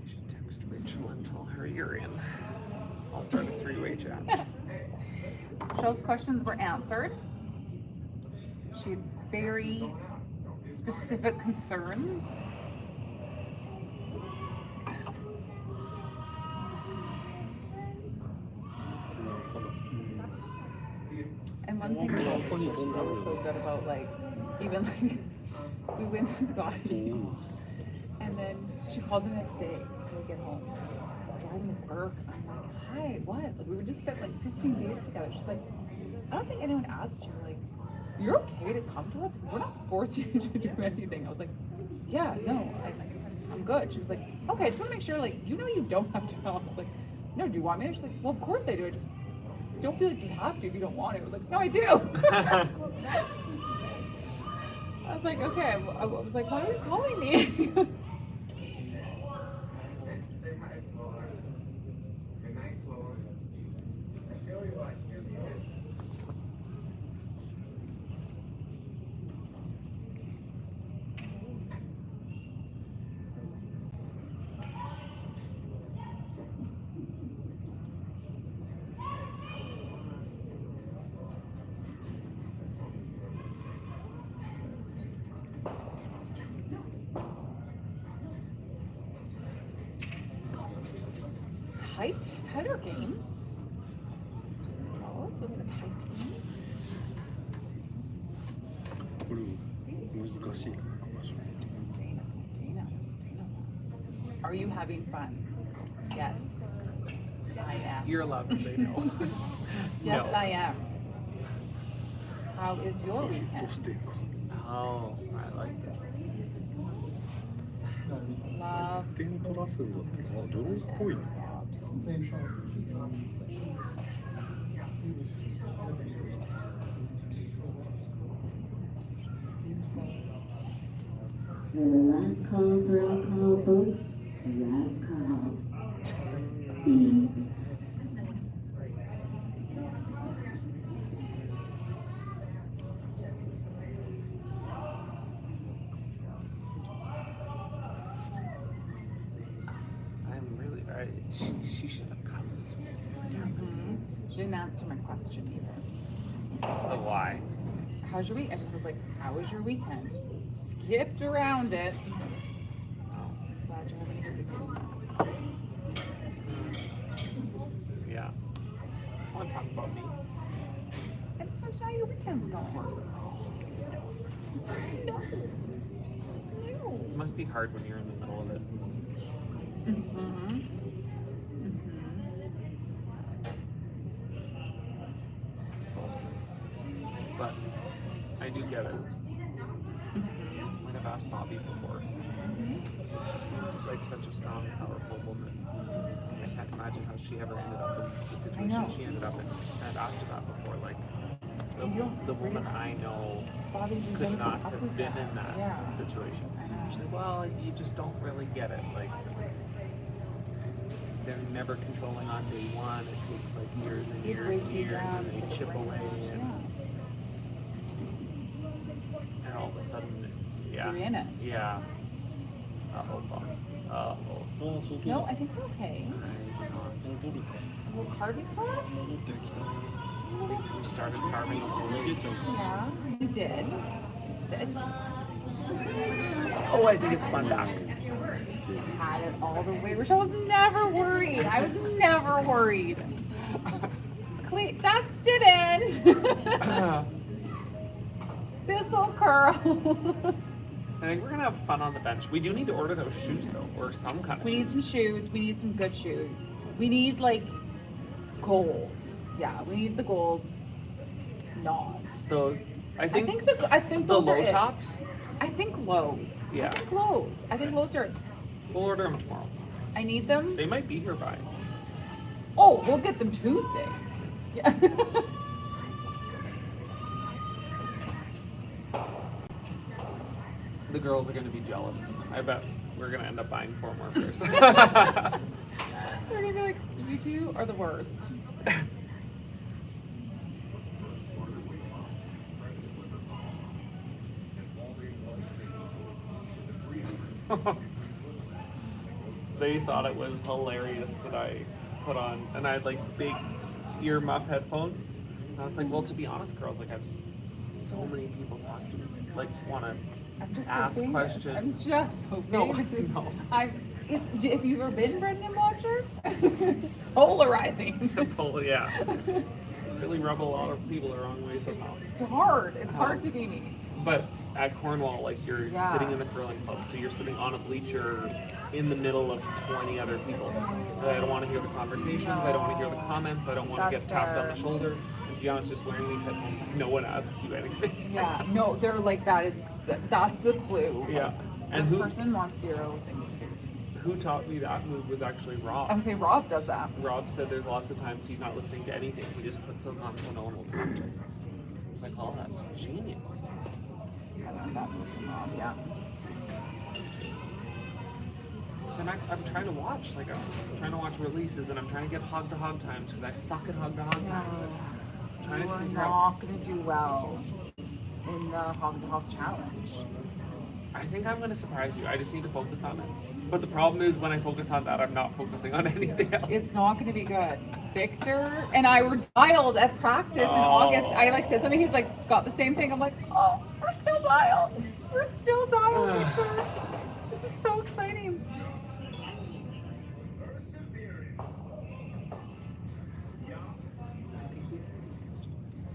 I should text Rachel and tell her you're in. I'll start a 3-way chat. Michelle's questions were answered. She had very specific concerns. And one thing about Rachel that was so good about like, even like, we went to Scotty, and then she calls me the next day when we get home. I'm driving to work. I'm like, hi, what? Like we just spent like 15 days together. She's like, I don't think anyone asked you. Like, you're okay to come to us. We're not forcing you to do anything. I was like, yeah, no, I'm good. She was like, okay, I just want to make sure, like, you know, you don't have to come. I was like, no, do you want me? She's like, well, of course I do. I just don't feel like you have to if you don't want it. I was like, no, I do. I was like, okay. I was like, why are you calling me? Tighter games. Oh, so some tight games. これ難しいな。 Dana. Are you having fun? Yes, I am. You're allowed to say no. Yes, No. I am. How is your ヘッ weekend? ドステーク。 Oh, I like this. Love 点取らすんだって。あ、ドローっぽいね。 The last call for alcohol, folks. The last call. Beep. she should have come this weekend. Mm-hmm. She didn't answer my question either. The why? How's your week? I just was like, how was your weekend? Skipped around it. Glad you're having a good weekend. Yeah. I want to talk about me. I just want to know how your weekend's going. It's hard to know. No. It must be hard when you're in the middle of it. Mm-hmm. But I do get it. Like I've asked Bobby before. She seems like such a strong, powerful woman. I can't imagine how she ever ended up in the situation she ended up in. I've asked her that before. Like, the woman I know Bobby, you could gotta not put up have with been that. in that Yeah. situation. I know. She's like, well, you just don't really get it. Like, they're never controlling on day one. It takes like years and They years break and you years, down and they to the chip brain. away, and, Yeah. and all of a sudden, yeah. You're in it. Yeah. Uh-oh, Bob. Uh-oh. ああ、外 No, だ。 I think we're okay. I do not. 戻るか。 Will carving class? 戻ってきた。 We started carving 逃げちゃうか。 Yeah, we did. Sit. Oh, I think it's spun back. Had it all the way, which I was never worried. I was never worried. Dust it in. This'll curl. I think we're gonna have fun on the bench. We do need to order those shoes though, or some kind of We need some shoes. shoes. We need some good shoes. We need like gold. Yeah, we need the gold. Not. Those. I think I think the those are low it. tops. I think lows. Yeah. I think lows. I think lows are. We'll order them tomorrow. I need them. They might be here by. Oh, we'll get them Tuesday. Yeah. The girls are gonna be jealous. I bet we're gonna end up buying 4 more pairs. They're gonna be like, you two are the worst. They thought it was hilarious that I put on, and I had like big ear muff headphones. And I was like, well, to be honest, girls, like I have so many people talk to me, like want to I'm just ask so famous. questions. I'm just so No, famous. no. Have you ever been Brendan Watcher? Polarizing. Well, yeah, really rub a lot of people the wrong way somehow. It's hard. It's hard to be me. But at Cornwall, like you're Yeah. sitting in the curling club, so you're sitting on a bleacher in the middle of 20 other people. I don't want to hear the conversations. I don't want to hear the comments. I don't want to That's get tapped on fair. the shoulder. And to be honest, just wearing these headphones, no one asks you anything. Yeah. No, they're like that's the clue. Yeah. And This who person wants 0 things to do. who taught me that move was actually Rob. I'm saying Rob does that. Rob said there's lots of times he's not listening to anything. He just puts those on so no one will talk to him. I was like, oh, that's genius. I learned that move from Rob. Yeah. And I'm trying to watch, like I'm trying to watch releases, and I'm trying to get hog to hog times because I suck at hog to hog times. I'm trying You to are figure out. not gonna do well in the Hog to Hog challenge. I think I'm going to surprise you. I just need to focus on it. But the problem is when I focus on that, I'm not focusing on anything else. It's not going to be good. Victor and I were dialed at practice in Oh. August. I like said something. He's like, Scott, the same thing. I'm like, oh, we're still dialed. We're still dialed, Victor. This is so exciting.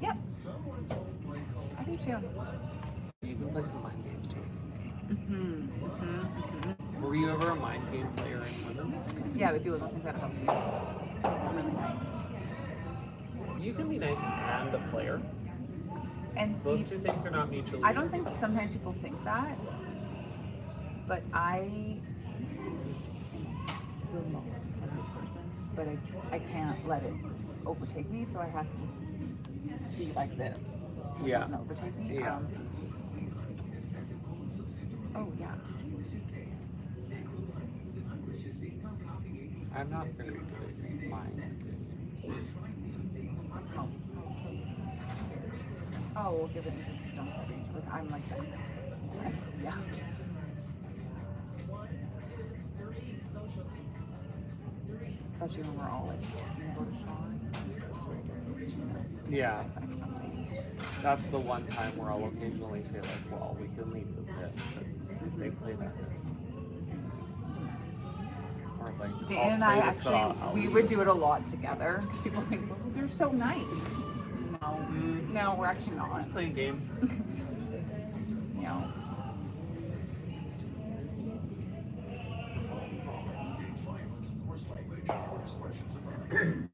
Yep. I do too. You can play some mind games too. Mm-hmm. Were you ever a mind game player in women's? Yeah, but people don't think that about me. I'm really nice. You can be nice and a player. And Those see, two things are not mutually I don't think exclusive. sometimes people think that, but I the most competitive person, but I can't let it overtake me, so I have to be like this so it Yeah. doesn't overtake me. Yeah. Oh yeah. I'm not very good at mind games. Oh, we'll give it a jump second. Like I'm like that. Yeah. especially when we're all like talking about a shot. It's ridiculous. Yeah. Affects somebody. That's the one time where I'll occasionally say like, well, we can lead with this, but if they play that, or like, Dan I'll and I play this, but actually, we would do it a lot together because people think, well, they're so nice. No, no, we're actually not. Just playing games. No. Engage violence, coarse language, or expressions of anger.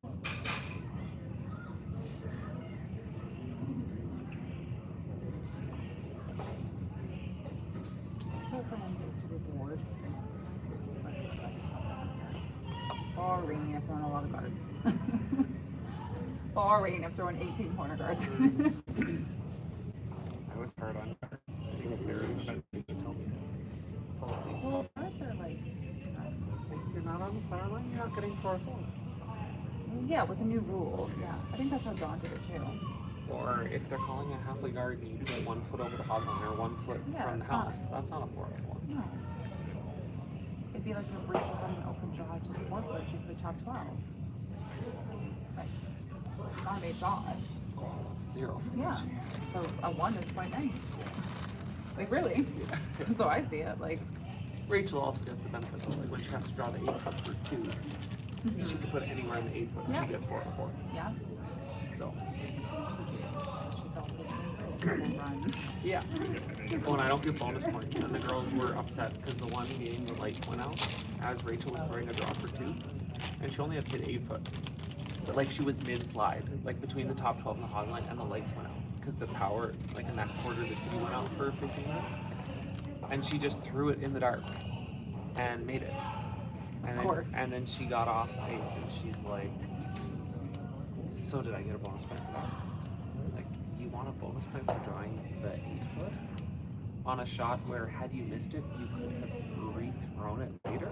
So if I'm getting super bored, boring, I've thrown a lot of cards. Boring, I'm throwing 18 corner cards. I was hard on cards. I think Sarah's eventually told me. Well, cards are like, You're not on the star line, you're not getting 4-4. yeah, with the new rule, yeah. I think that's how John did it too. Or if they're calling a halfway guard, you need to go 1 foot over the hog line or 1 foot Yeah, from the it's not- house. That's not a 4-4. No. It'd be like if Rachel had an open draw to the forward, she could have top 12. Like, not a big shot. It's 0 for Yeah. So a 1 is quite nice. Like, really? That's how I see it. Like, Rachel also gets the benefit of like when she has to draw the 8 foot for 2, she can put it anywhere in the 8 foot and Yeah. she gets 4-4. yeah. So She's also nice little run. yeah. Oh, and I don't get bonus points. And the girls were upset because the one game the lights went out as Rachel was throwing a draw for 2, and she only had to hit 8 foot. But like she was mid slide, like between the top 12 and the hog line, and the lights went out because the power, like in that quarter, the city went out for 15 minutes, and she just threw it in the dark and made it. And Of course. And then she got off ice and she's like, "So did I get a bonus point for that?" It's like, you want a bonus point for drawing the 8 foot on a shot where had you missed it, you could have rethrown it later.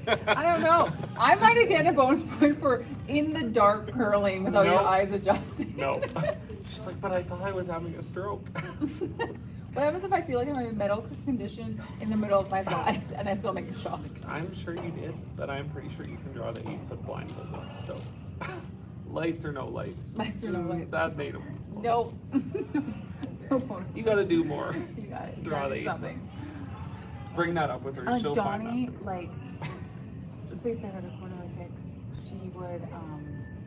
I don't know. I might have gotten a bonus point for in the dark curling without your Nope. eyes adjusting. No. She's like, but I thought I was having a stroke. What happens if I feel like I'm in a medical condition in the middle of my slide and I still make the shot? I'm sure you did, but I'm pretty sure you can draw the 8 foot blindfold one. So, lights or no lights? Lights or no lights. That made them. No. No bonus. You got to do more. You got it. Draw the 8 foot. something. Bring that up with her. Like She'll find Donnie, out. like, say Sarah had a corner take, she would,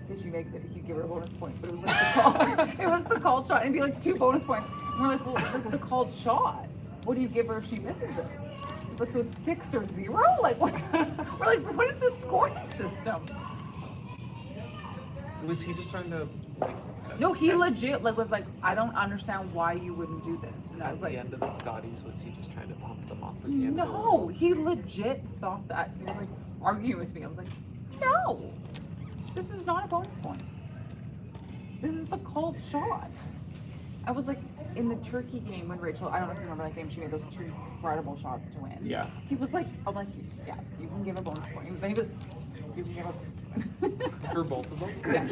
say she makes it, he'd give her a bonus point, but it was like the call, it was the called shot, and it'd be like 2 bonus points. And we're like, well, that's the called shot. What do you give her if she misses it? It's like, so it's 6 or 0? Like, what? We're like, what is the scoring system? Was he just trying to, like, No, he legit, like, was like, I don't understand why you wouldn't do this. And I at was the like, end of the Scotties, was he just trying to pump them up at the end of the no, rounds? he legit thought that. He was like arguing with me. I was like, no, this is not a bonus point. This is the called shot. I was like, in the turkey game when Rachel, I don't know if you remember that game, she made those 2 incredible shots to win. Yeah. He was like, I'm like, yeah, you can give a bonus point. But he was, you can give a bonus point. For both of them? Yeah.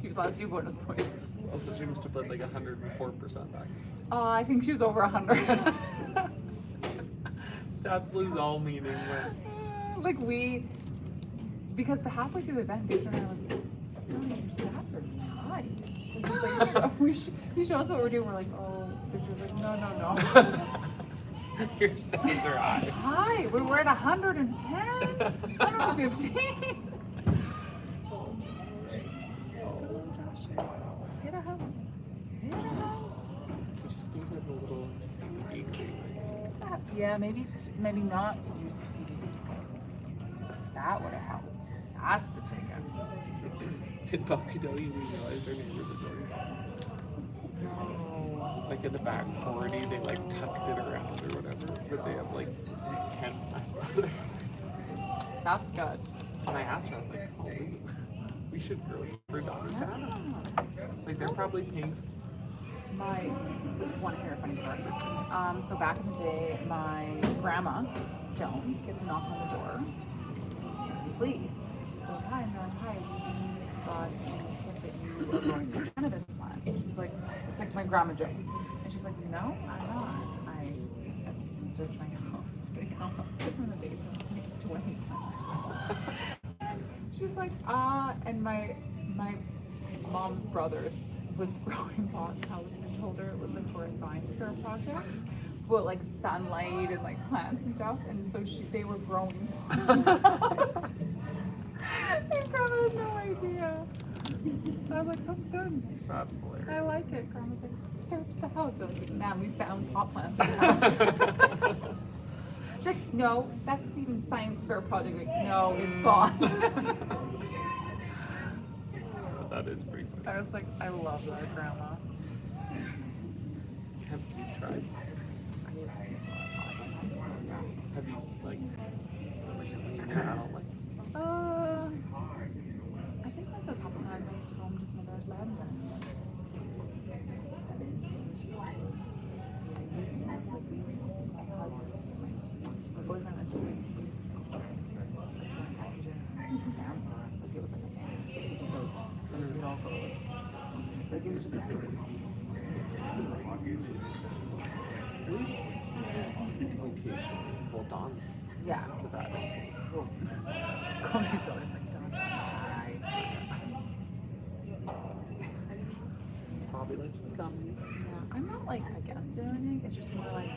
She was allowed 2 bonus points. Also, she must have put like 104% back. I think she was over 100. Stats lose all meaning when. Like because for halfway through the event, Victor and I were like, "Oh, your stats are high." So he's like, he shows us what we're doing. We're like, "Oh," Victor's like, "No." Your stats are high. Hi, we were at 110, 115. Hit a house. Hit a house. We just needed a little CBD cream. Yeah, maybe not use the CBD. That would have helped. That's the ticket. Did Poppy tell you we realized our neighbor was already No. like in the back 40, they like tucked it around or whatever, but they have like 10 plants out there. That's good. And I asked her, I was like, oh, we should grow some for Donnie Tana. Like they're probably paying. My want to hear a funny story. So back in the day, my grandma, Joan, gets a knock on the door. It's the police. She's like, "Hi, I'm like, hi, we got a tip that you are growing a cannabis plant." She's like, it's like my grandma Joan. And she's like, "No, I'm not. I searched my house." gonna come up in the basement and make 20 plants. She's like, and my mom's brother was growing hothouse and told her it was like for a science fair project, but like sunlight and like plants and stuff, and so they were growing hothouse. And Grandma had no idea. I was like, that's good. That's hilarious. I like it. Grandma's like, search the house. I was like, man, we found pot plants in the house. She's like, no, that's Stephen's science fair project. Like, no, it's pot. That is pretty funny. I was like, I love that, Grandma. Have you tried? I used to smoke a lot of pot, but that's one of them. Have you like recently had like? I think like a couple times when I used to go home to my brother's, but I haven't done it in like 7 years. I used to like my boyfriend was really used to smoke stamp. Like it was like a thing. He just like we'd all go like it was just like Occasionally. Well, Dawn's yeah. the bad influence. Cool. Coffee's always like done. Bobby likes the gummy. Yeah, I'm not like against it or anything. It's just more like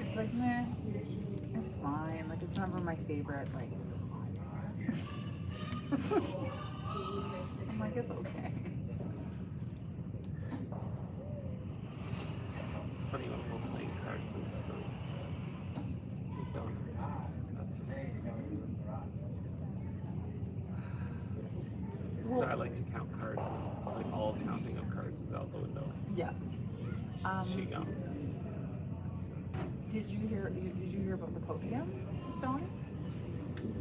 it's like meh, it's fine. Like it's never my favorite. Like I'm like it's okay. It's funny when we're playing cards with Dawn. That's so I like to count cards, and like all counting of cards is out the window. Yeah. She got. Did you hear about the podium, Donnie?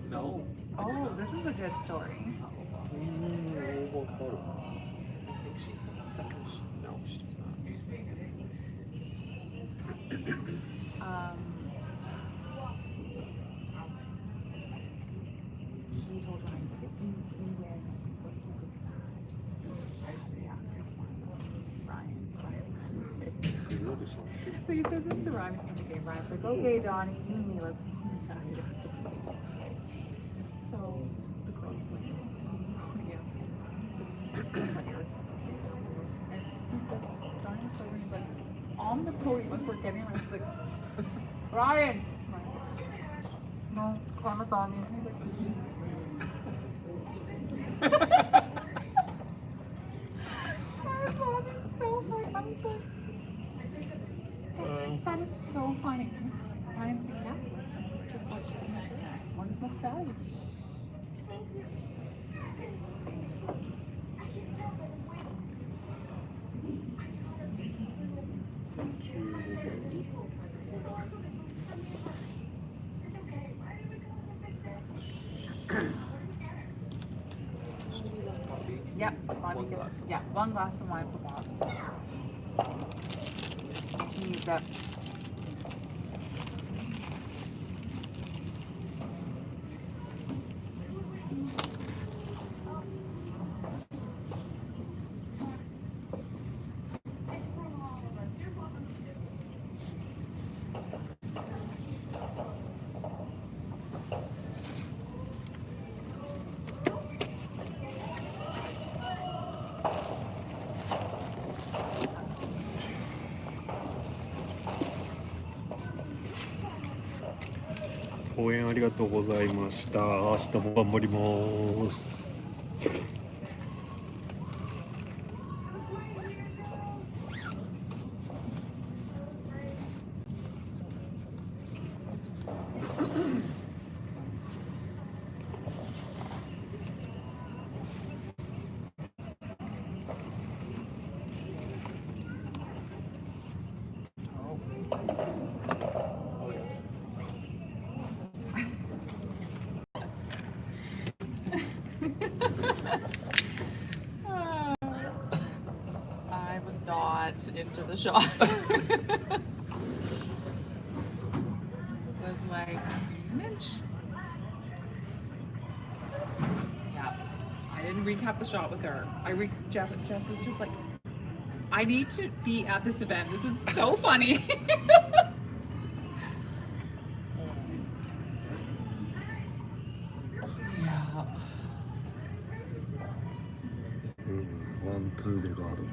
No. Oh, this is a good story. I think she's got second. No, she's not. He told me, he's like, if you win, let's make it Ryan. So he says this to Ryan in the game. Ryan's like, okay, Donnie, you and me, let's make it. So the girls win. Yeah. So and he says, Donnie looks over and he's like, on the podium, like we're getting around, he's like, Ryan! Ryan's like, no, Koana's on me. And he's like, I was laughing so hard. I was like, that is so funny. Ryan's like, yeah. It's just like, want to smoke fatty. Yep, Bobby gets one glass of wine for Bob. So he needs that.応援ありがとうございました。明日も頑張ります。I was not into the shot. Was like an inch. Yeah. I didn't recap the shot with her. Jess was just like, I need to be at this event. This is so funny. ワンツーでガード。